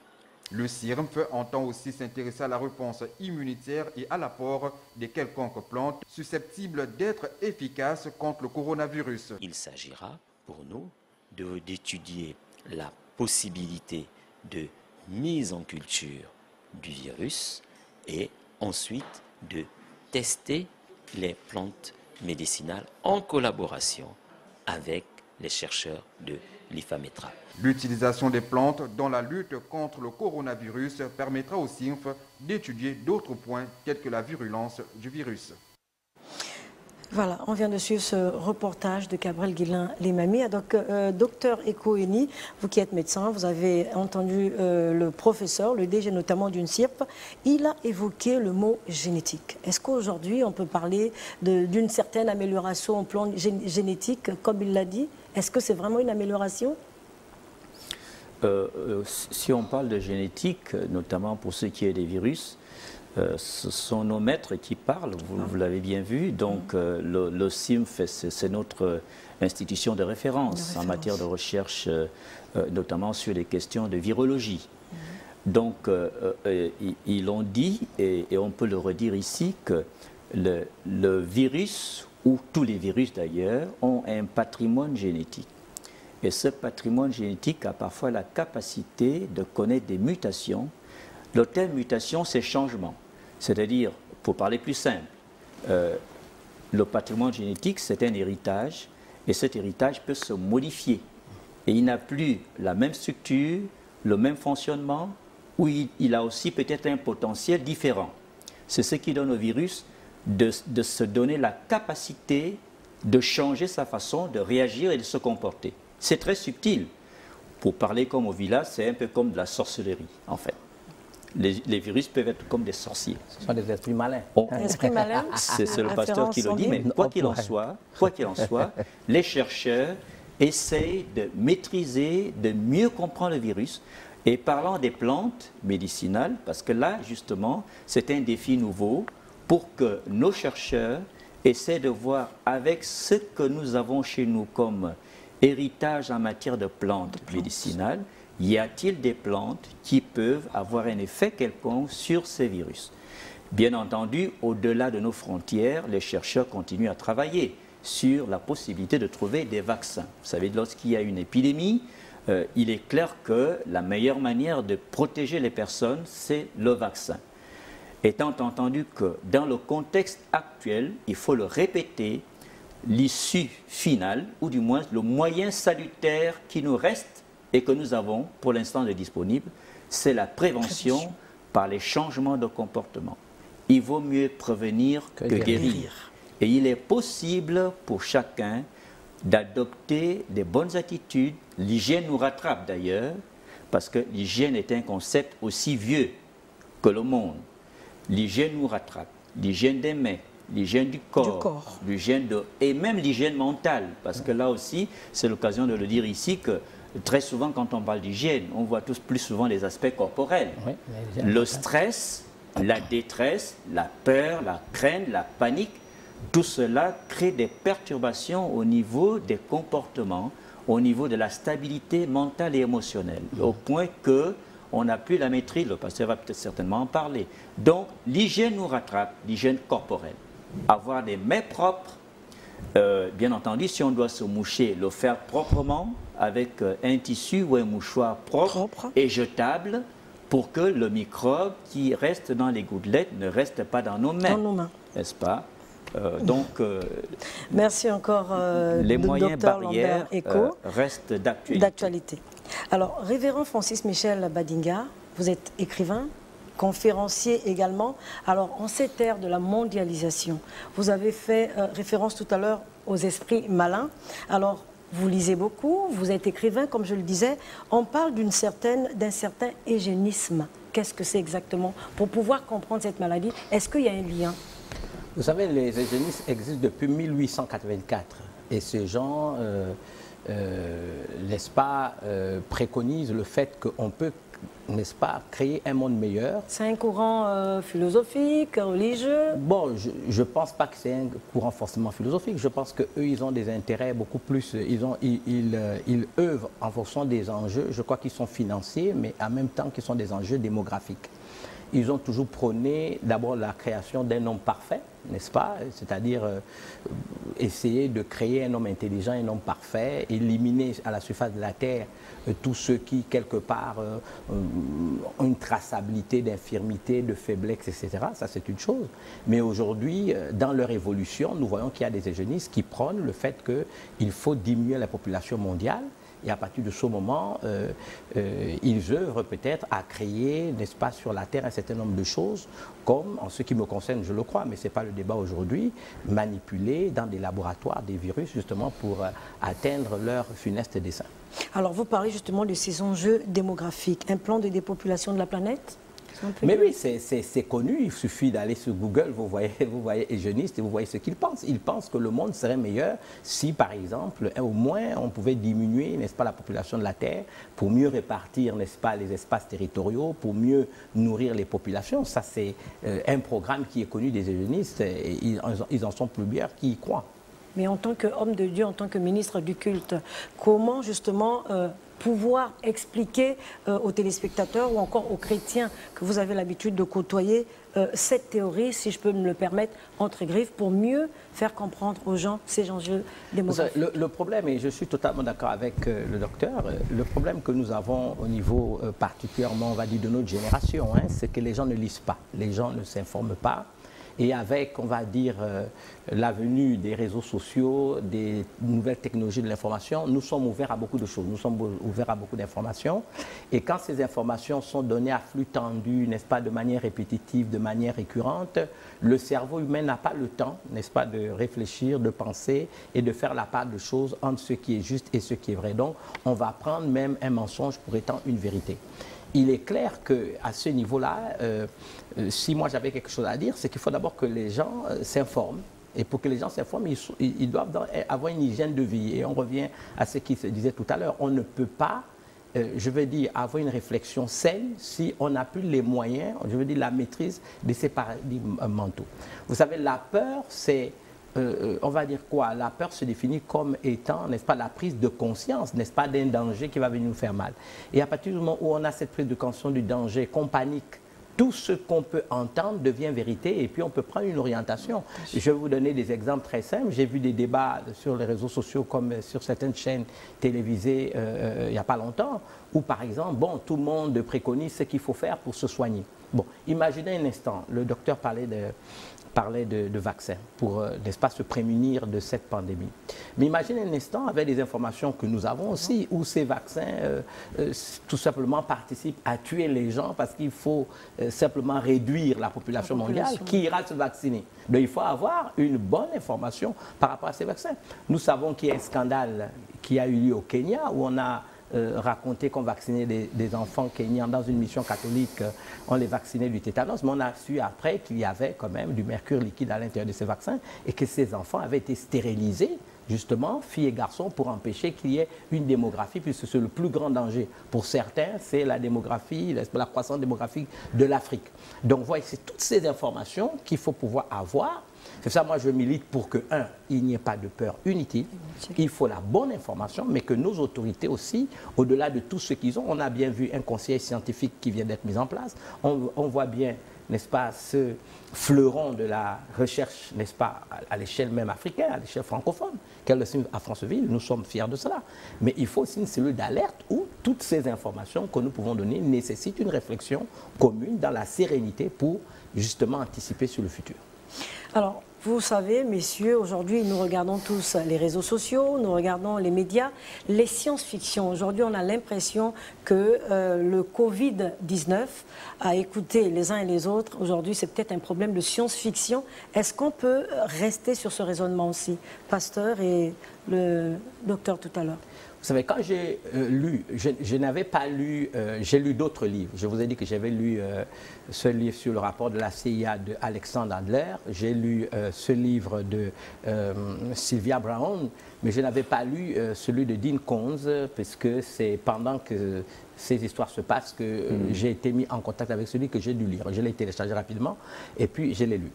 Le CIRMF entend aussi s'intéresser à la réponse immunitaire et à l'apport de quelconques plantes susceptibles d'être efficaces contre le coronavirus. Il s'agira pour nous d'étudier la possibilité de mise en culture du virus et ensuite de tester les plantes médicinales en collaboration avec les chercheurs de l'IFAMETRA. L'utilisation des plantes dans la lutte contre le coronavirus permettra au CIRMF d'étudier d'autres points tels que la virulence du virus. Voilà, on vient de suivre ce reportage de Gabriel Guillain-Limami. Donc, docteur Ekoeni, vous qui êtes médecin, vous avez entendu le professeur, le DG notamment d'une CIRP, il a évoqué le mot génétique. Est-ce qu'aujourd'hui, on peut parler d'une certaine amélioration au plan génétique, comme il l'a dit? Est-ce que c'est vraiment une amélioration? si on parle de génétique, notamment pour ce qui est des virus, ce sont nos maîtres qui parlent, vous l'avez bien vu. Donc le CIMF, c'est notre institution de référence en matière de recherche, notamment sur les questions de virologie. Donc ils l'ont dit, et on peut le redire ici, que le virus, ou tous les virus d'ailleurs, ont un patrimoine génétique. Et ce patrimoine génétique a parfois la capacité de connaître des mutations. Le terme mutation, c'est changement. C'est-à-dire, pour parler plus simple, le patrimoine génétique, c'est un héritage, et cet héritage peut se modifier. Et il n'a plus la même structure, le même fonctionnement, ou il a aussi peut-être un potentiel différent. C'est ce qui donne au virus de se donner la capacité de changer sa façon de réagir et de se comporter. C'est très subtil. Pour parler comme au village, c'est un peu comme de la sorcellerie, en fait. Les virus peuvent être comme des sorciers. Ce sont des esprits malins. Esprits malins. C'est le pasteur qui le dit, mais quoi qu'il en soit, les chercheurs essayent de maîtriser, de mieux comprendre le virus. Et parlant des plantes médicinales, parce que là, justement, c'est un défi nouveau pour que nos chercheurs essaient de voir avec ce que nous avons chez nous comme héritage en matière de plantes médicinales, y a-t-il des plantes qui peuvent avoir un effet quelconque sur ces virus? Bien entendu, au-delà de nos frontières, les chercheurs continuent à travailler sur la possibilité de trouver des vaccins. Vous savez, lorsqu'il y a une épidémie, il est clair que la meilleure manière de protéger les personnes, c'est le vaccin. Étant entendu que dans le contexte actuel, il faut le répéter, l'issue finale, ou du moins le moyen salutaire qui nous reste et que nous avons pour l'instant de disponible, c'est la prévention par les changements de comportement. Il vaut mieux prévenir que guérir. Et il est possible pour chacun d'adopter des bonnes attitudes. L'hygiène nous rattrape d'ailleurs, parce que l'hygiène est un concept aussi vieux que le monde. L'hygiène nous rattrape, l'hygiène des mains, l'hygiène du corps. Et même l'hygiène mentale, parce que là aussi, c'est l'occasion de le dire ici que très souvent quand on parle d'hygiène, on voit tous plus souvent les aspects corporels. Oui, le stress, la détresse, la peur, la crainte, la panique, tout cela crée des perturbations au niveau des comportements, au niveau de la stabilité mentale et émotionnelle, au point que on n'a plus la maîtrise, le pasteur va peut-être certainement en parler. Donc, l'hygiène nous rattrape, l'hygiène corporelle. Avoir des mains propres, bien entendu, si on doit se moucher, le faire proprement, avec un tissu ou un mouchoir propre et jetable, pour que le microbe qui reste dans les gouttelettes ne reste pas dans nos mains. N'est-ce pas? Merci encore, les moyens barrières restent d'actualité. Alors, révérend Francis Michel Badinga, vous êtes écrivain, conférencier également. Alors, en cette ère de la mondialisation, vous avez fait référence tout à l'heure aux esprits malins. Alors, vous lisez beaucoup, vous êtes écrivain, comme je le disais. On parle d'un certain eugénisme. Qu'est-ce que c'est exactement? Pour pouvoir comprendre cette maladie, est-ce qu'il y a un lien? Vous savez, les eugénistes existent depuis 1884. Et ces gens, n'est-ce pas, préconisent le fait qu'on peut, n'est-ce pas, créer un monde meilleur. C'est un courant philosophique, religieux? Bon, je ne pense pas que c'est un courant forcément philosophique. Je pense qu'eux, ils ont des intérêts beaucoup plus... Ils œuvrent en fonction des enjeux. Je crois qu'ils sont financiers, mais en même temps qu'ils sont des enjeux démographiques. Ils ont toujours prôné d'abord la création d'un homme parfait, n'est-ce pas? C'est-à-dire essayer de créer un homme intelligent, un homme parfait, éliminer à la surface de la Terre tous ceux qui, quelque part, ont une traçabilité d'infirmité, de faiblesse, etc. Ça, c'est une chose. Mais aujourd'hui, dans leur évolution, nous voyons qu'il y a des eugénistes qui prônent le fait qu'il faut diminuer la population mondiale. Et à partir de ce moment, ils œuvrent peut-être à créer, n'est-ce pas, sur la Terre un certain nombre de choses, comme, en ce qui me concerne, je le crois, mais ce n'est pas le débat aujourd'hui, manipuler dans des laboratoires des virus, justement, pour atteindre leur funeste dessein. Alors, vous parlez justement de ces enjeux démographiques. Un plan de dépopulation de la planète? Mais oui, c'est connu. Il suffit d'aller sur Google, vous voyez eugéniste et vous voyez ce qu'ils pensent. Ils pensent que le monde serait meilleur si, par exemple, au moins on pouvait diminuer, n'est-ce pas, la population de la Terre pour mieux répartir, n'est-ce pas, les espaces territoriaux, pour mieux nourrir les populations. Ça, c'est un programme qui est connu des eugénistes et ils en sont plusieurs qui y croient. Mais en tant qu'homme de Dieu, en tant que ministre du culte, comment justement pouvoir expliquer aux téléspectateurs ou encore aux chrétiens que vous avez l'habitude de côtoyer cette théorie, si je peux me le permettre, entre griffes, pour mieux faire comprendre aux gens ces enjeux démographiques? Le problème, et je suis totalement d'accord avec le docteur, le problème que nous avons au niveau particulièrement, on va dire, de notre génération, hein, c'est que les gens ne lisent pas, les gens ne s'informent pas. Et avec, on va dire, la venue des réseaux sociaux, des nouvelles technologies de l'information, nous sommes ouverts à beaucoup de choses, nous sommes ouverts à beaucoup d'informations. Et quand ces informations sont données à flux tendu, n'est-ce pas, de manière répétitive, de manière récurrente, le cerveau humain n'a pas le temps, n'est-ce pas, de réfléchir, de penser et de faire la part de choses entre ce qui est juste et ce qui est vrai. Donc, on va prendre même un mensonge pour étant une vérité. Il est clair qu'à ce niveau-là, si moi j'avais quelque chose à dire, c'est qu'il faut d'abord que les gens s'informent. Et pour que les gens s'informent, ils doivent avoir une hygiène de vie. Et on revient à ce qui se disait tout à l'heure. On ne peut pas, je veux dire, avoir une réflexion saine si on n'a plus les moyens, je veux dire, la maîtrise de ces paradigmes mentaux. Vous savez, la peur, c'est... on va dire quoi? La peur se définit comme étant, n'est-ce pas, la prise de conscience, n'est-ce pas, d'un danger qui va venir nous faire mal. Et à partir du moment où on a cette prise de conscience du danger, qu'on panique, tout ce qu'on peut entendre devient vérité et puis on peut prendre une orientation. Je vais vous donner des exemples très simples. J'ai vu des débats sur les réseaux sociaux comme sur certaines chaînes télévisées il n'y a pas longtemps où, par exemple, bon, tout le monde préconise ce qu'il faut faire pour se soigner. Bon, imaginez un instant, le docteur parlait de vaccins pour, n'est-ce pas, se prémunir de cette pandémie. Mais imaginez un instant, avec les informations que nous avons aussi, où ces vaccins, tout simplement, participent à tuer les gens parce qu'il faut simplement réduire la population mondiale qui ira se vacciner. Donc, il faut avoir une bonne information par rapport à ces vaccins. Nous savons qu'il y a un scandale qui a eu lieu au Kenya, où on a raconté qu'on vaccinait des enfants kenyans dans une mission catholique, on les vaccinait du tétanos, mais on a su après qu'il y avait quand même du mercure liquide à l'intérieur de ces vaccins et que ces enfants avaient été stérilisés, justement, filles et garçons, pour empêcher qu'il y ait une démographie, puisque c'est le plus grand danger pour certains, c'est la démographie, la croissance démographique de l'Afrique. Donc, vous voyez, c'est toutes ces informations qu'il faut pouvoir avoir. C'est ça, moi, je milite pour que, il n'y ait pas de peur inutile. Il faut la bonne information, mais que nos autorités aussi, au-delà de tout ce qu'ils ont, on a bien vu un conseil scientifique qui vient d'être mis en place. On voit bien, n'est-ce pas, ce fleuron de la recherche, n'est-ce pas, à l'échelle même africaine, à l'échelle francophone, qu'elle le signe à Franceville. Nous sommes fiers de cela. Mais il faut aussi une cellule d'alerte où toutes ces informations que nous pouvons donner nécessitent une réflexion commune dans la sérénité pour justement anticiper sur le futur. Alors, vous savez, messieurs, aujourd'hui, nous regardons tous les réseaux sociaux, nous regardons les médias, les science-fiction. Aujourd'hui, on a l'impression que le Covid-19 a écouté les uns et les autres. Aujourd'hui, c'est peut-être un problème de science-fiction. Est-ce qu'on peut rester sur ce raisonnement aussi, Pasteur et le docteur tout à l'heure? Vous savez, quand j'ai lu, je n'avais pas lu, j'ai lu d'autres livres. Je vous ai dit que j'avais lu ce livre sur le rapport de la CIA de Alexandre Adler. J'ai lu ce livre de Sylvia Browne, mais je n'avais pas lu celui de Dean Koontz, puisque c'est pendant que ces histoires se passent que j'ai été mis en contact avec celui que j'ai dû lire. Je l'ai téléchargé rapidement et puis je l'ai lu.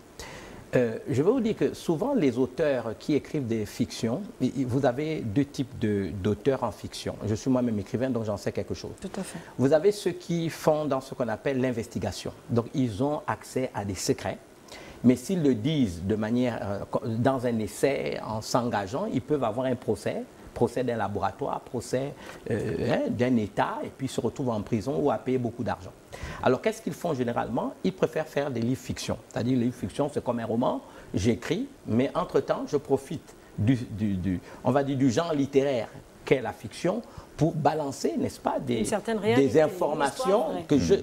Je vais vous dire que souvent les auteurs qui écrivent des fictions, vous avez deux types d'auteurs en fiction. Je suis moi-même écrivain, donc j'en sais quelque chose. Tout à fait. Vous avez ceux qui font dans ce qu'on appelle l'investigation. Donc ils ont accès à des secrets, mais s'ils le disent de manière, dans un essai, en s'engageant, ils peuvent avoir un procès d'un laboratoire, procès d'un État, et puis se retrouvent en prison ou à payer beaucoup d'argent. Alors, qu'est-ce qu'ils font généralement? Ils préfèrent faire des livres fiction. C'est-à-dire, les livres fiction, c'est comme un roman, j'écris, mais entre-temps, je profite on va dire, du genre littéraire qu'est la fiction pour balancer, n'est-ce pas, des informations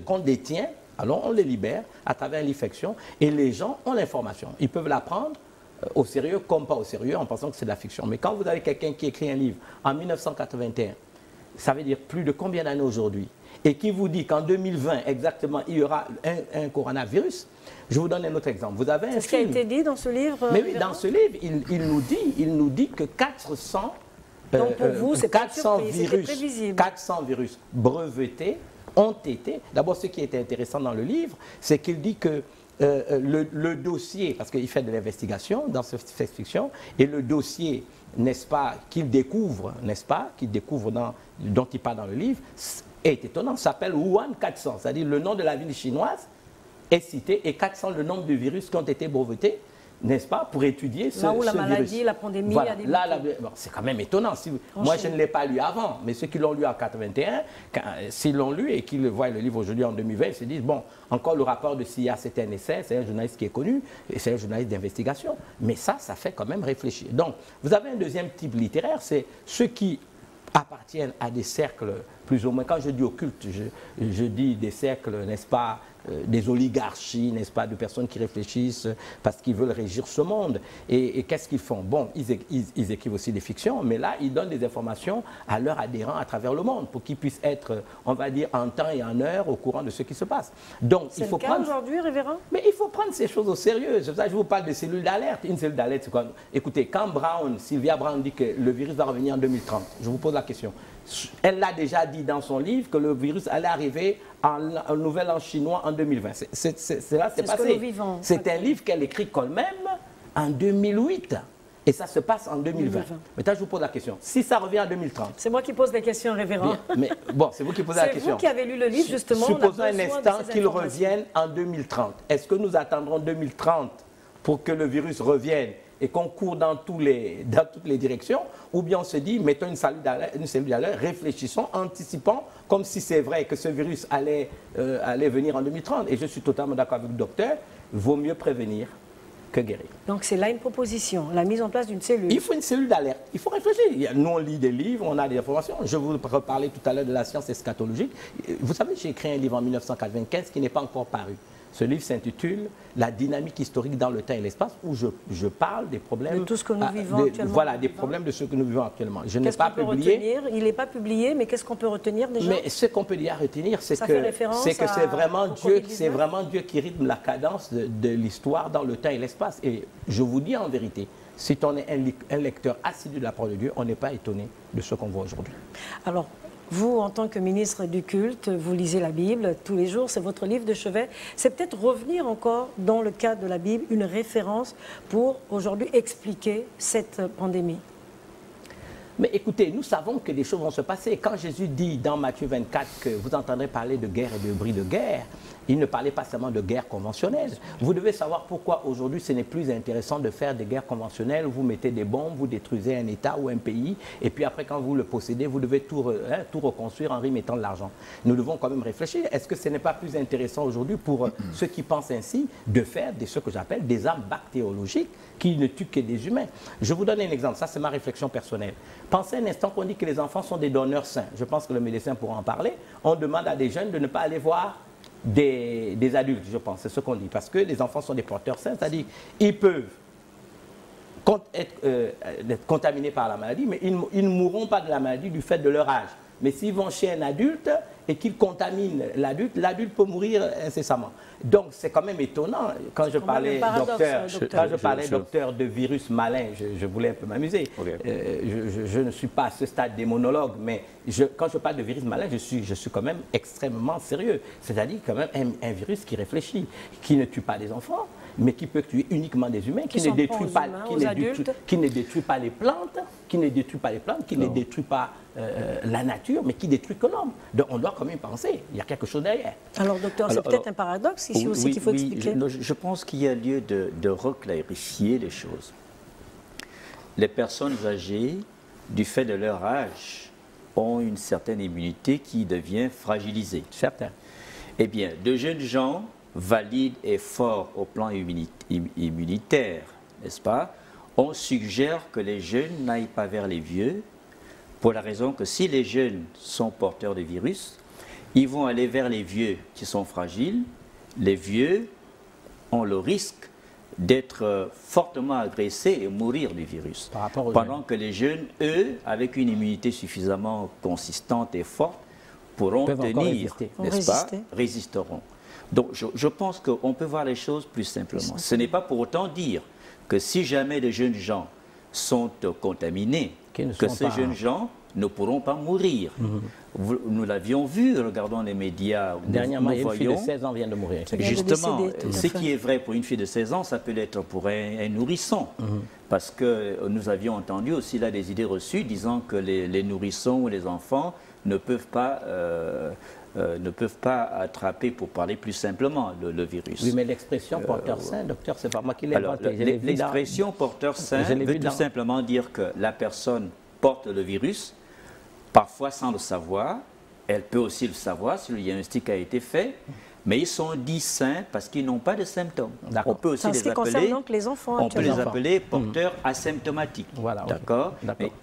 qu'on détient. Alors, on les libère à travers les fictions, et les gens ont l'information. Ils peuvent la prendre au sérieux comme pas au sérieux en pensant que c'est de la fiction. Mais quand vous avez quelqu'un qui écrit un livre en 1981, ça veut dire plus de combien d'années aujourd'hui, et qui vous dit qu'en 2020 exactement, il y aura un coronavirus, je vous donne un autre exemple. Vous avez un film. C'est ce qui a été dit dans ce livre. Mais oui, dans ce livre, il nous dit que 400 donc pour vous, c'est 400 virus brevetés ont été... D'abord, ce qui était intéressant dans le livre, c'est qu'il dit que le dossier, parce qu'il fait de l'investigation dans cette fiction, et le dossier, n'est-ce pas, qu'il découvre, dont il parle dans le livre, est étonnant, s'appelle Wuhan 400, c'est-à-dire le nom de la ville chinoise est cité, et 400 le nombre de virus qui ont été brevetés, n'est-ce pas, pour étudier ce virus. Là où la maladie, la pandémie voilà. a débuté. Bon, c'est quand même étonnant. Moi, je ne l'ai pas lu avant, mais ceux qui l'ont lu en 81, s'ils l'ont lu et qui voient le livre aujourd'hui en 2020, ils se disent, bon, encore le rapport de CIA, c'est un essai, c'est un journaliste qui est connu, et c'est un journaliste d'investigation. Mais ça fait quand même réfléchir. Donc, vous avez un deuxième type littéraire, c'est ceux qui appartiennent à des cercles plus ou moins, quand je dis occulte, je dis des cercles, n'est-ce pas, des oligarchies, n'est-ce pas, de personnes qui réfléchissent parce qu'ils veulent régir ce monde. Et qu'est-ce qu'ils font? Bon, ils écrivent aussi des fictions, mais là, ils donnent des informations à leurs adhérents à travers le monde pour qu'ils puissent être, on va dire, en temps et en heure au courant de ce qui se passe. Donc, il faut prendre... aujourd'hui, révérend? Mais il faut prendre ces choses au sérieux. C'est pour ça que je vous parle de cellules d'alerte. Une cellule d'alerte, c'est quoi? Écoutez, quand Sylvia Brown dit que le virus va revenir en 2030, je vous pose la question. Elle l'a déjà dit dans son livre que le virus allait arriver en nouvel an chinois en 2020. C'est passé. C'est un livre qu'elle écrit quand même en 2008. Et ça se passe en 2020. Maintenant, je vous pose la question. Si ça revient en 2030... C'est moi qui pose les questions, révérend. Bien, mais bon, c'est vous qui posez la question. C'est vous qui avez lu le livre, justement. Supposons un instant qu'il revienne en 2030. Est-ce que nous attendrons 2030 pour que le virus revienne et qu'on court dans toutes les directions, ou bien on se dit, mettons une cellule d'alerte, réfléchissons, anticipons, comme si c'est vrai que ce virus allait venir en 2030. Et je suis totalement d'accord avec le docteur, vaut mieux prévenir que guérir. Donc c'est là une proposition, la mise en place d'une cellule. Il faut une cellule d'alerte, il faut réfléchir. Nous on lit des livres, on a des informations. Je vous reparlais tout à l'heure de la science eschatologique. Vous savez, j'ai écrit un livre en 1995 qui n'est pas encore paru. Ce livre s'intitule « La dynamique historique dans le temps et l'espace » où je parle des problèmes... De tout ce que nous vivons actuellement. Voilà, des problèmes de ce que nous vivons actuellement. Je n'ai pas publié. Il n'est pas publié, mais qu'est-ce qu'on peut retenir déjà? Mais ce qu'on peut dire retenir, c'est que c'est vraiment Dieu qui rythme la cadence de l'histoire dans le temps et l'espace. Et je vous dis en vérité, si on est un lecteur assidu de la parole de Dieu, on n'est pas étonné de ce qu'on voit aujourd'hui. Alors, vous, en tant que ministre du culte, vous lisez la Bible tous les jours, c'est votre livre de chevet. C'est peut-être revenir encore dans le cadre de la Bible, une référence pour aujourd'hui expliquer cette pandémie. Mais écoutez, nous savons que des choses vont se passer. Quand Jésus dit dans Matthieu 24 que vous entendrez parler de guerre et de bruit de guerre, il ne parlait pas seulement de guerre conventionnelle. Vous devez savoir pourquoi aujourd'hui ce n'est plus intéressant de faire des guerres conventionnelles. Vous mettez des bombes, vous détruisez un État ou un pays, et puis après quand vous le possédez, vous devez tout reconstruire en remettant de l'argent. Nous devons quand même réfléchir. Est-ce que ce n'est pas plus intéressant aujourd'hui pour ceux qui pensent ainsi de faire ce que j'appelle des armes bactériologiques qui ne tuent que des humains? Je vous donne un exemple, ça c'est ma réflexion personnelle. Pensez un instant qu'on dit que les enfants sont des donneurs sains. Je pense que le médecin pourra en parler. On demande à des jeunes de ne pas aller voir des adultes, je pense, c'est ce qu'on dit. Parce que les enfants sont des porteurs sains, c'est-à-dire ils peuvent être contaminés par la maladie, mais ils ne mourront pas de la maladie du fait de leur âge. Mais s'ils vont chez un adulte et qu'ils contaminent l'adulte, l'adulte peut mourir incessamment. Donc c'est quand même étonnant. Quand je parlais, docteur, de virus malin, je voulais un peu m'amuser. Okay. Je ne suis pas à ce stade démonologue, mais quand je parle de virus malin, je suis quand même extrêmement sérieux. C'est-à-dire quand même un virus qui réfléchit, qui ne tue pas des enfants, mais qui peut tuer uniquement des humains, qui ne détruit pas les plantes, qui ne détruit pas la nature, mais qui détruit que l'homme. Donc on doit quand même penser, il y a quelque chose derrière. Alors docteur, c'est peut-être un paradoxe ici aussi qu'il faut expliquer. Je pense qu'il y a lieu de reclarifier les choses. Les personnes âgées, du fait de leur âge, ont une certaine immunité qui devient fragilisée. Certain. Eh bien, de jeunes gens valides et forts au plan immunitaire, n'est-ce pas, on suggère que les jeunes n'aillent pas vers les vieux, pour la raison que si les jeunes sont porteurs de virus, ils vont aller vers les vieux qui sont fragiles. Les vieux ont le risque d'être fortement agressés et mourir du virus. Pendant que les jeunes, eux, avec une immunité suffisamment consistante et forte, pourront tenir, n'est-ce pas, résisteront. Donc je pense qu'on peut voir les choses plus simplement. Ce n'est pas pour autant dire que si jamais les jeunes gens sont contaminés, que ces jeunes gens ne pourront pas mourir. Nous l'avions vu, regardons les médias. Dernièrement, une fille de 16 ans vient de mourir. Justement, ce qui est vrai pour une fille de 16 ans, ça peut l'être pour un nourrisson. Parce que nous avions entendu aussi là des idées reçues disant que les nourrissons ou les enfants ne peuvent pas attraper, pour parler plus simplement, le virus. Oui, mais l'expression porteur sain, docteur, c'est pas moi qui l'ai inventé. L'expression porteur sain veut tout simplement dire que la personne porte le virus, parfois sans le savoir. Elle peut aussi le savoir si le diagnostic a été fait, mais ils sont dits sains parce qu'ils n'ont pas de symptômes. On peut aussi les appeler, les enfants, on peut les appeler porteurs asymptomatiques. Voilà, d'accord.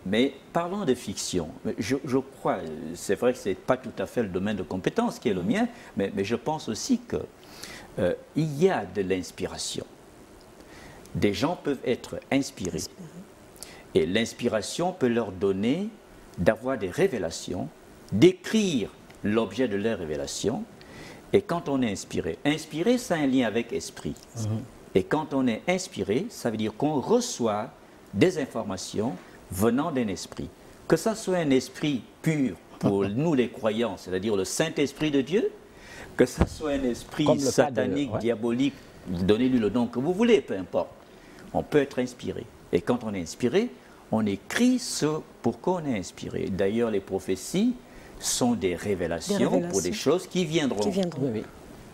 Mais parlons de fiction. Je crois, c'est vrai que ce n'est pas tout à fait le domaine de compétence qui est le mien, mais je pense aussi qu'il y a de l'inspiration. Des gens peuvent être inspirés. Et l'inspiration peut leur donner d'avoir des révélations, d'écrire l'objet de leur révélation. Et quand on est inspiré, inspiré, c'est un lien avec esprit. Et quand on est inspiré, ça veut dire qu'on reçoit des informations venant d'un esprit. Que ça soit un esprit pur pour nous les croyants, c'est-à-dire le Saint-Esprit de Dieu, que ça soit un esprit satanique, diabolique, donnez-lui le nom que vous voulez, peu importe. On peut être inspiré. Et quand on est inspiré, on écrit ce pourquoi on est inspiré. D'ailleurs, les prophéties sont des révélations pour des choses qui viendront. Oui.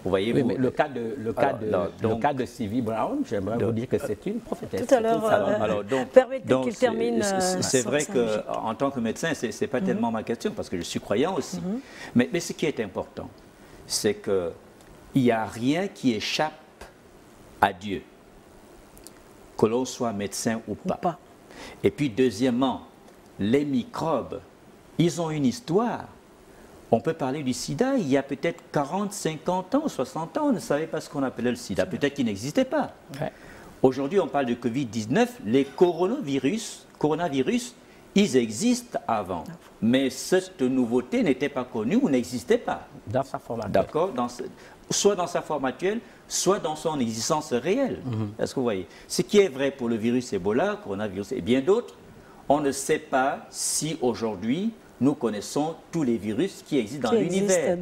Vous voyez, oui, mais le cas de Sylvie Brown, j'aimerais vous dire que c'est une prophétesse. Tout à l'heure, permettez qu'il termine. C'est vrai qu'en tant que médecin, ce n'est pas tellement ma question, parce que je suis croyant aussi. Mais ce qui est important, c'est qu'il n'y a rien qui échappe à Dieu, que l'on soit médecin ou pas. Et puis, deuxièmement, les microbes, ils ont une histoire. On peut parler du sida, il y a peut-être 40, 50 ans, 60 ans, on ne savait pas ce qu'on appelait le sida. Peut-être qu'il n'existait pas. Aujourd'hui, on parle de Covid-19. Les coronavirus, ils existent avant. Mais cette nouveauté n'était pas connue ou n'existait pas. Dans sa forme actuelle. D'accord, soit dans sa forme actuelle, soit dans son existence réelle. Est-ce que vous voyez? Ce qui est vrai pour le virus Ebola, coronavirus et bien d'autres, on ne sait pas si aujourd'hui nous connaissons tous les virus qui existent dans l'univers.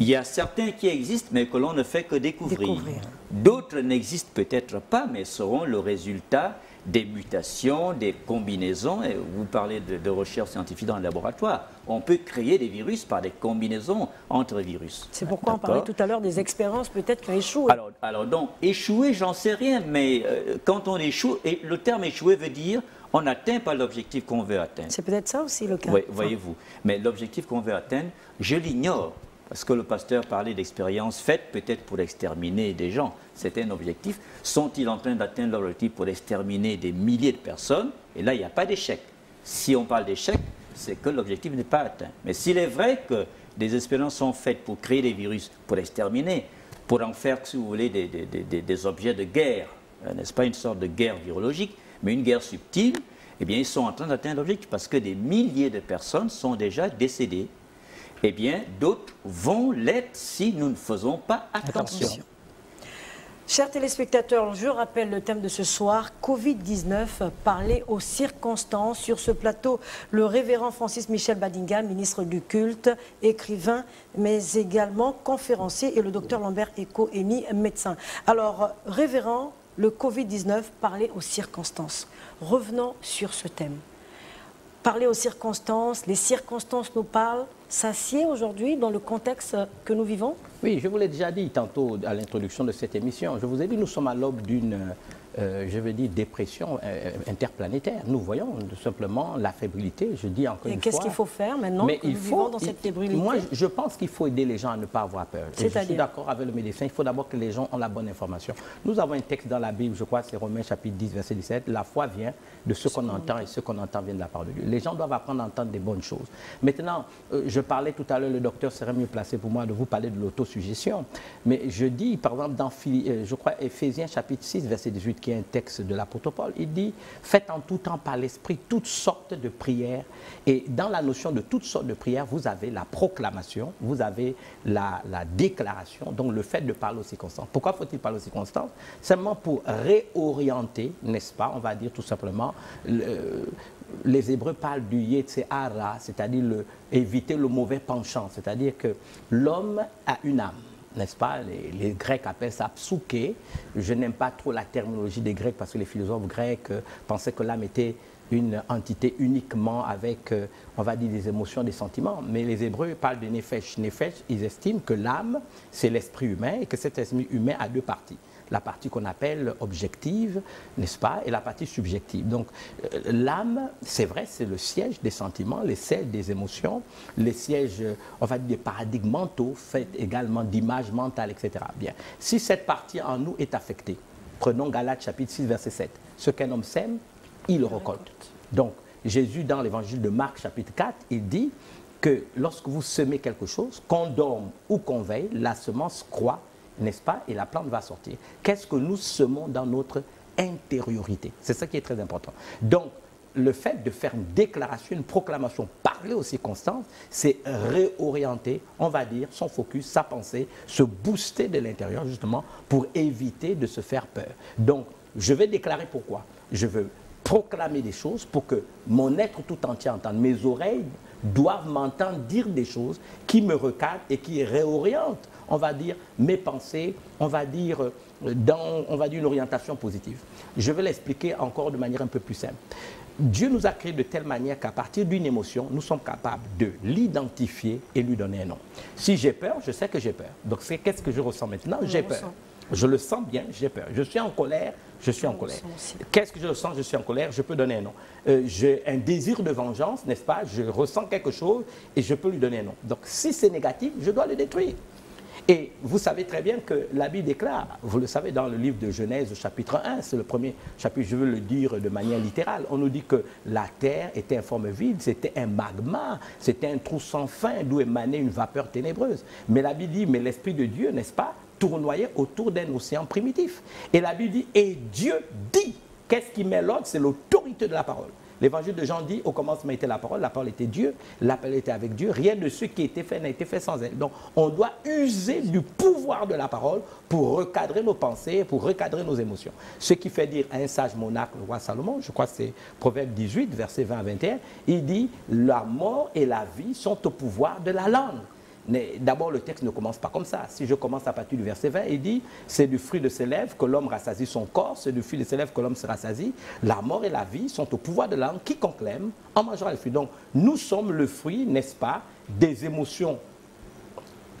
Il y a certains qui existent, mais que l'on ne fait que découvrir. D'autres n'existent peut-être pas, mais seront le résultat des mutations, des combinaisons. Et vous parlez de recherche scientifique dans le laboratoire. On peut créer des virus par des combinaisons entre virus. C'est pourquoi on parlait tout à l'heure des expériences peut-être qui ont échoué. Alors donc, échouer, j'en sais rien, mais quand on échoue, et le terme échouer veut dire on n'atteint pas l'objectif qu'on veut atteindre. C'est peut-être ça aussi le cas. Oui, voyez-vous. Mais l'objectif qu'on veut atteindre, je l'ignore. Parce que le pasteur parlait d'expériences faites peut-être pour exterminer des gens. C'était un objectif. Sont-ils en train d'atteindre l'objectif pour exterminer des milliers de personnes? Et là, il n'y a pas d'échec. Si on parle d'échec, c'est que l'objectif n'est pas atteint. Mais s'il est vrai que des expériences sont faites pour créer des virus, pour exterminer, pour en faire, si vous voulez, des objets de guerre, n'est-ce pas, une sorte de guerre virologique, mais une guerre subtile, eh bien, ils sont en train d'atteindre l'objectif parce que des milliers de personnes sont déjà décédées. Eh bien, d'autres vont l'être si nous ne faisons pas attention. Chers téléspectateurs, je rappelle le thème de ce soir, Covid-19, parler aux circonstances. Sur ce plateau, le révérend Francis Michel Badinga, ministre du culte, écrivain, mais également conférencier, et le docteur Lambert Eko-Eni, médecin. Alors, révérend, le Covid-19, parler aux circonstances. Revenons sur ce thème. Parler aux circonstances, les circonstances nous parlent, ça sied aujourd'hui dans le contexte que nous vivons? Oui, je vous l'ai déjà dit tantôt à l'introduction de cette émission. Je vous ai dit, nous sommes à l'aube d'une je veux dire, dépression interplanétaire. Nous voyons tout simplement la fébrilité, je dis encore une fois. Et qu'est-ce qu'il faut faire maintenant que nous vivons dans cette fébrilité? Moi, je pense qu'il faut aider les gens à ne pas avoir peur. Et je suis d'accord avec le médecin, il faut d'abord que les gens ont la bonne information. Nous avons un texte dans la Bible, je crois, c'est Romains chapitre 10, verset 17. La foi vient de ce qu'on entend et ce qu'on entend vient de la parole de Dieu. Les gens doivent apprendre à entendre des bonnes choses. Maintenant, je parlais tout à l'heure, le docteur serait mieux placé pour moi de vous parler de l'autosuggestion. Mais je dis, par exemple, dans je crois, Éphésiens chapitre 6, verset 18, qui est un texte de l'apôtre Paul, il dit « Faites en tout temps par l'esprit toutes sortes de prières. » Et dans la notion de toutes sortes de prières, vous avez la proclamation, vous avez la déclaration, donc le fait de parler aux circonstances. Pourquoi faut-il parler aux circonstances? Simplement pour réorienter, n'est-ce pas, on va dire tout simplement, les Hébreux parlent du Yetzirah, c'est-à-dire éviter le mauvais penchant, c'est-à-dire que l'homme a une âme. N'est-ce pas? Les Grecs appellent ça psouké. Je n'aime pas trop la terminologie des Grecs parce que les philosophes grecs pensaient que l'âme était une entité uniquement avec, on va dire, des émotions, des sentiments. Mais les Hébreux parlent de nefesh. Nefesh, ils estiment que l'âme, c'est l'esprit humain et que cet esprit humain a deux parties. La partie qu'on appelle objective, n'est-ce pas, et la partie subjective. Donc, l'âme, c'est vrai, c'est le siège des sentiments, les sièges des émotions, les sièges, on va dire, des paradigmes mentaux, faits également d'images mentales, etc. Bien. Si cette partie en nous est affectée, prenons Galates chapitre 6, verset 7. Ce qu'un homme sème, il le récolte. Donc, Jésus, dans l'évangile de Marc chapitre 4, il dit que lorsque vous semez quelque chose, qu'on dorme ou qu'on veille, la semence croît, n'est-ce pas? Et la plante va sortir. Qu'est-ce que nous semons dans notre intériorité? C'est ça qui est très important. Donc, le fait de faire une déclaration, une proclamation, parler aux circonstances, c'est réorienter, on va dire, son focus, sa pensée, se booster de l'intérieur, justement, pour éviter de se faire peur. Donc, je vais déclarer pourquoi. Je veux proclamer des choses pour que mon être tout entier entende. Mes oreilles doivent m'entendre dire des choses qui me recadrent et qui réorientent, on va dire, mes pensées, on va dire, une orientation positive. Je vais l'expliquer encore de manière un peu plus simple. Dieu nous a créés de telle manière qu'à partir d'une émotion, nous sommes capables de l'identifier et lui donner un nom. Si j'ai peur, je sais que j'ai peur. Donc, qu'est-ce que je ressens maintenant? J'ai peur. Je le sens bien, j'ai peur. Je suis en colère, je suis en colère. Qu'est-ce que je ressens? Je suis en colère, je peux donner un nom. J'ai un désir de vengeance, n'est-ce pas? Je ressens quelque chose et je peux lui donner un nom. Donc, si c'est négatif, je dois le détruire. Et vous savez très bien que la Bible déclare, vous le savez dans le livre de Genèse chapitre 1, c'est le premier chapitre, je veux le dire de manière littérale, on nous dit que la terre était en forme vide, c'était un magma, c'était un trou sans fin d'où émanait une vapeur ténébreuse. Mais la Bible dit, mais l'Esprit de Dieu, n'est-ce pas, tournoyait autour d'un océan primitif. Et la Bible dit, et Dieu dit, qu'est-ce qui met l'ordre? C'est l'autorité de la parole. L'évangile de Jean dit, au commencement était la parole était Dieu, la parole était avec Dieu, rien de ce qui était fait n'a été fait sans elle. Donc, on doit user du pouvoir de la parole pour recadrer nos pensées, pour recadrer nos émotions. Ce qui fait dire à un sage monarque, le roi Salomon, je crois que c'est Proverbe 18, verset 20 à 21, il dit, la mort et la vie sont au pouvoir de la langue. D'abord, le texte ne commence pas comme ça. Si je commence à partir du verset 20, il dit « C'est du fruit de ses lèvres que l'homme rassasie son corps, c'est du fruit de ses lèvres que l'homme se rassasie. La mort et la vie sont au pouvoir de la langue. Quiconque l'aime en mangera le fruit. » Donc, nous sommes le fruit, n'est-ce pas, des émotions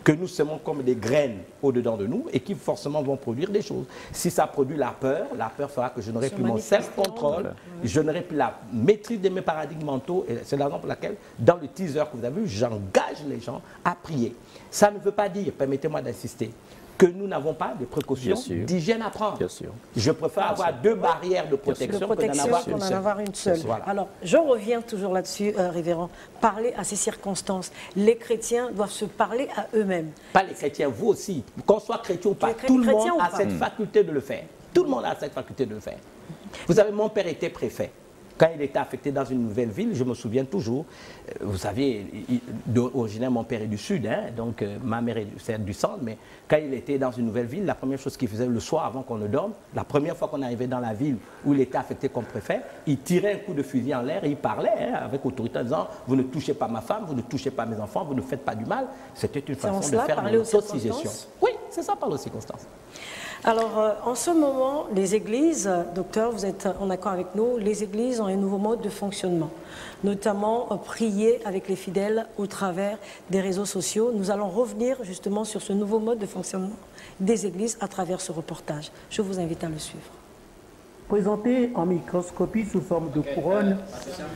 que nous semons comme des graines au-dedans de nous et qui forcément vont produire des choses. Si ça produit la peur fera que je n'aurai plus mon self-control, je n'aurai plus la maîtrise de mes paradigmes mentaux. Et c'est la raison pour laquelle, dans le teaser que vous avez vu, j'engage les gens à prier. Ça ne veut pas dire, permettez-moi d'insister, que nous n'avons pas de précautions d'hygiène à prendre. Bien sûr. Je préfère avoir deux barrières de protection que d'en avoir une seule. Voilà. Alors, je reviens toujours là-dessus, révérend. Parler à ces circonstances. Les chrétiens doivent se parler à eux-mêmes. Pas les chrétiens, vous aussi. Qu'on soit chrétien ou pas, tout le monde a cette faculté de le faire. Tout le monde a cette faculté de le faire. Vous savez, mon père était préfet. Quand il était affecté dans une nouvelle ville, je me souviens toujours, vous savez, originairement mon père est du sud, hein, donc ma mère est du centre, mais quand il était dans une nouvelle ville, la première chose qu'il faisait le soir avant qu'on ne dorme, la première fois qu'on arrivait dans la ville où il était affecté comme préfet, il tirait un coup de fusil en l'air et il parlait avec autorité en disant « Vous ne touchez pas ma femme, vous ne touchez pas mes enfants, vous ne faites pas du mal ». C'était une façon de faire une autosuggestion. Oui, c'est ça, parler aux circonstances. Alors, en ce moment, les églises, docteur, vous êtes en accord avec nous, les églises ont un nouveau mode de fonctionnement, notamment prier avec les fidèles au travers des réseaux sociaux. Nous allons revenir justement sur ce nouveau mode de fonctionnement des églises à travers ce reportage. Je vous invite à le suivre. Présenté en microscopie sous forme de couronne,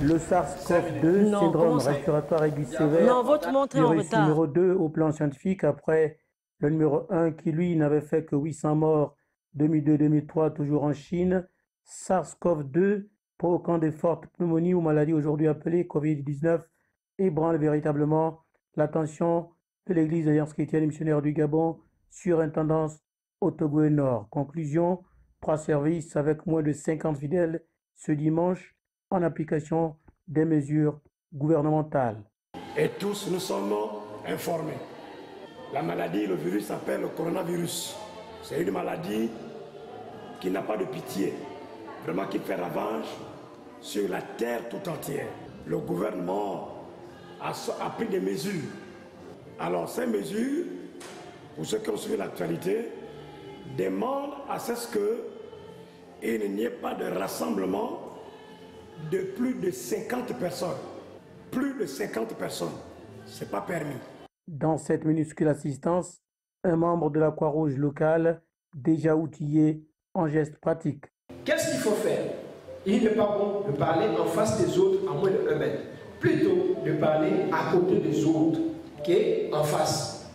le SARS-CoV-2, syndrome respiratoire aigu sévère, virus numéro 2 au plan scientifique, après le numéro 1 qui, lui, n'avait fait que 800 morts 2002-2003, toujours en Chine. SARS-CoV-2, provoquant des fortes pneumonies ou maladies aujourd'hui appelées Covid-19, ébranle véritablement l'attention de l'Église d'Alliance chrétienne et missionnaire du Gabon sur une tendance au Togo et Nord. Conclusion, 3 services avec moins de 50 fidèles ce dimanche en application des mesures gouvernementales. Et tous nous sommes informés. La maladie, le virus s'appelle le coronavirus. C'est une maladie qui n'a pas de pitié, vraiment qui fait ravage sur la terre tout entière. Le gouvernement a pris des mesures. Alors ces mesures, pour ceux qui ont suivi l'actualité, demandent à ce qu'il n'y ait pas de rassemblement de plus de 50 personnes. Plus de 50 personnes, ce n'est pas permis. Dans cette minuscule assistance, un membre de la Croix-Rouge locale, déjà outillé en gestes pratiques. Qu'est-ce qu'il faut faire? Il n'est pas bon de parler en face des autres à moins de 1 mètre. Plutôt de parler à côté des autres qu'en face.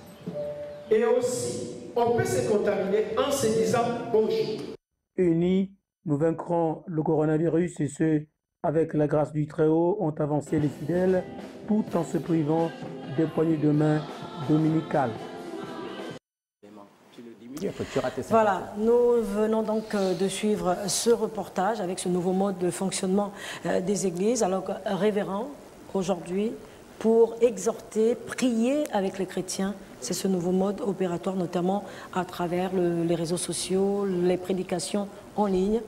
Et aussi, on peut se contaminer en se disant bonjour. Unis, nous vaincrons le coronavirus et ceux, avec la grâce du Très-Haut, ont avancé les fidèles tout en se privant des poignées de main dominicales. Voilà, nous venons donc de suivre ce reportage avec ce nouveau mode de fonctionnement des églises. Alors, révérend, aujourd'hui, pour exhorter, prier avec les chrétiens, c'est ce nouveau mode opératoire, notamment à travers les réseaux sociaux, les prédications en ligne.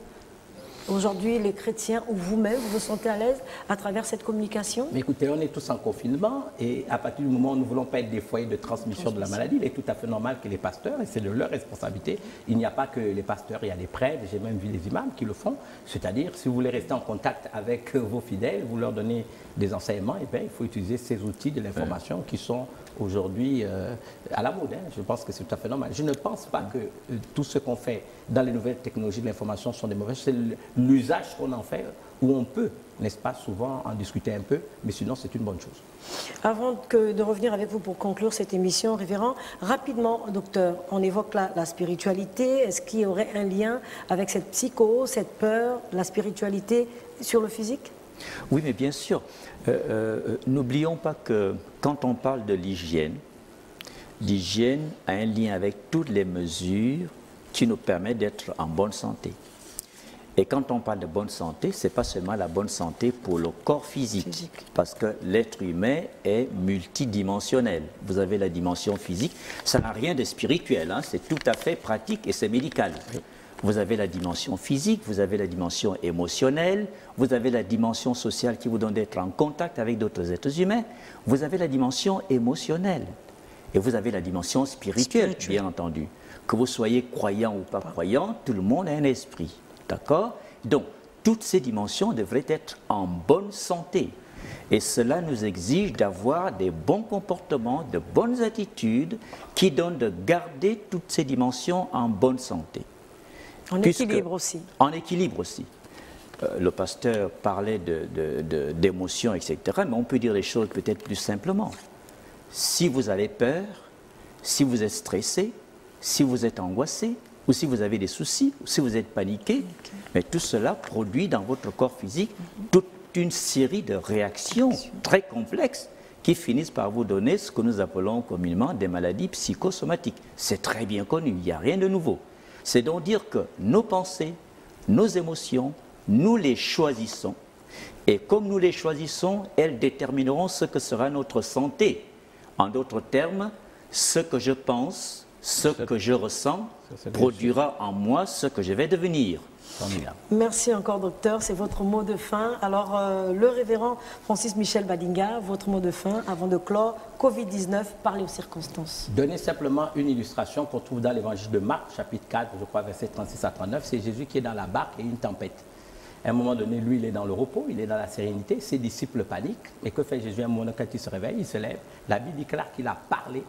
Aujourd'hui, les chrétiens ou vous-même, vous vous sentez à l'aise à travers cette communication? Mais écoutez, on est tous en confinement et à partir du moment où nous ne voulons pas être des foyers de transmission de la maladie, il est tout à fait normal que les pasteurs, et c'est de leur responsabilité, il n'y a pas que les pasteurs, il y a les prêtres, j'ai même vu les imams qui le font, c'est-à-dire si vous voulez rester en contact avec vos fidèles, vous leur donnez des enseignements, et bien, il faut utiliser ces outils de l'information qui sont aujourd'hui à la mode. Je pense que c'est tout à fait normal. Je ne pense pas que tout ce qu'on fait dans les nouvelles technologies de l'information sont des mauvaises. C'est l'usage qu'on en fait où on peut, n'est-ce pas, souvent en discuter un peu, mais sinon c'est une bonne chose. Avant de revenir avec vous pour conclure cette émission, révérend, rapidement, docteur, on évoque la spiritualité. Est-ce qu'il y aurait un lien avec cette psychose, cette peur, la spiritualité sur le physique? Oui, mais bien sûr. N'oublions pas que quand on parle de l'hygiène a un lien avec toutes les mesures qui nous permettent d'être en bonne santé. Et quand on parle de bonne santé, ce n'est pas seulement la bonne santé pour le corps physique, parce que l'être humain est multidimensionnel. Vous avez la dimension physique, ça n'a rien de spirituel, hein, c'est tout à fait pratique et c'est médical. Vous avez la dimension physique, vous avez la dimension émotionnelle, vous avez la dimension sociale qui vous donne d'être en contact avec d'autres êtres humains, vous avez la dimension émotionnelle et vous avez la dimension spirituelle, bien entendu. Que vous soyez croyant ou pas croyant, tout le monde a un esprit, d'accord? Donc, toutes ces dimensions devraient être en bonne santé. Et cela nous exige d'avoir des bons comportements, de bonnes attitudes qui donnent de garder toutes ces dimensions en bonne santé. En équilibre aussi. En équilibre aussi. Le pasteur parlait d'émotions, etc. Mais on peut dire les choses peut-être plus simplement. Si vous avez peur, si vous êtes stressé, si vous êtes angoissé, ou si vous avez des soucis, ou si vous êtes paniqué, mais tout cela produit dans votre corps physique toute une série de réactions très complexes qui finissent par vous donner ce que nous appelons communément des maladies psychosomatiques. C'est très bien connu, il n'y a rien de nouveau. C'est donc dire que nos pensées, nos émotions, nous les choisissons. Et comme nous les choisissons, elles détermineront ce que sera notre santé. En d'autres termes, ce que je pense, ce que je ressens, produira en moi ce que je vais devenir. Merci encore, docteur. C'est votre mot de fin. Alors, le révérend Francis Michel Badinga, votre mot de fin avant de clore, Covid-19, parlez aux circonstances. Donnez simplement une illustration qu'on trouve dans l'évangile de Marc, chapitre 4, je crois, versets 36 à 39. C'est Jésus qui est dans la barque et une tempête. À un moment donné, lui, il est dans le repos, il est dans la sérénité. Ses disciples paniquent. Et que fait Jésus? À un moment, quand il se réveille, il se lève. La Bible déclare qu'il a parlé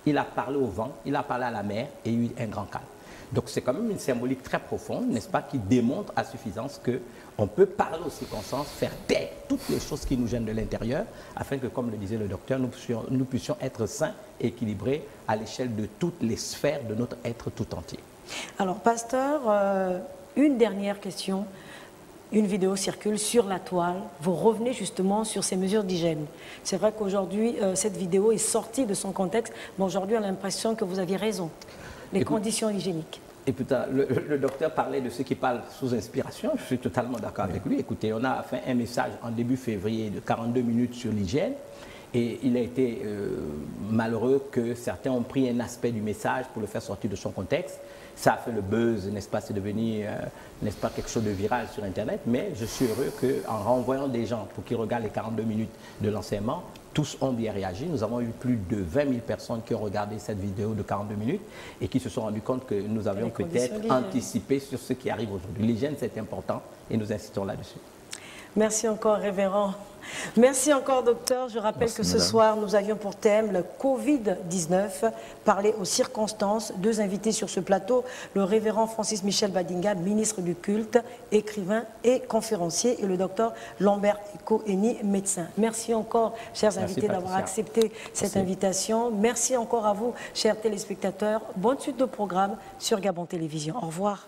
il a parlé au vent, il a parlé à la mer et il y a eu un grand calme. Donc c'est quand même une symbolique très profonde, n'est-ce pas, qui démontre à suffisance qu'on peut parler aux circonstances, faire taire toutes les choses qui nous gênent de l'intérieur, afin que, comme le disait le docteur, nous puissions être sains et équilibrés à l'échelle de toutes les sphères de notre être tout entier. Alors, pasteur, une dernière question. Une vidéo circule sur la toile. Vous revenez justement sur ces mesures d'hygiène. C'est vrai qu'aujourd'hui, cette vidéo est sortie de son contexte, mais aujourd'hui, on a l'impression que vous aviez raison. Les conditions hygiéniques. Et putain, le docteur parlait de ceux qui parlent sous inspiration. Je suis totalement d'accord avec lui. Écoutez, on a fait un message en début février de 42 minutes sur l'hygiène. Et il a été malheureux que certains ont pris un aspect du message pour le faire sortir de son contexte. Ça a fait le buzz, n'est-ce pas, c'est devenu, n'est-ce pas, quelque chose de viral sur Internet. Mais je suis heureux qu'en renvoyant des gens pour qu'ils regardent les 42 minutes de l'enseignement, tous ont bien réagi. Nous avons eu plus de 20 000 personnes qui ont regardé cette vidéo de 42 minutes et qui se sont rendus compte que nous avions peut-être anticipé sur ce qui arrive aujourd'hui. L'hygiène, c'est important et nous insistons là-dessus. Merci encore, révérend. Merci encore, docteur. Je rappelle que ce soir, nous avions pour thème le Covid-19, parler aux circonstances. Deux invités sur ce plateau, le révérend Francis Michel Badinga, ministre du culte, écrivain et conférencier, et le docteur Lambert Eko-Eni, médecin. Merci encore, chers invités, d'avoir accepté cette invitation. Merci encore à vous, chers téléspectateurs. Bonne suite de programme sur Gabon Télévision. Au revoir.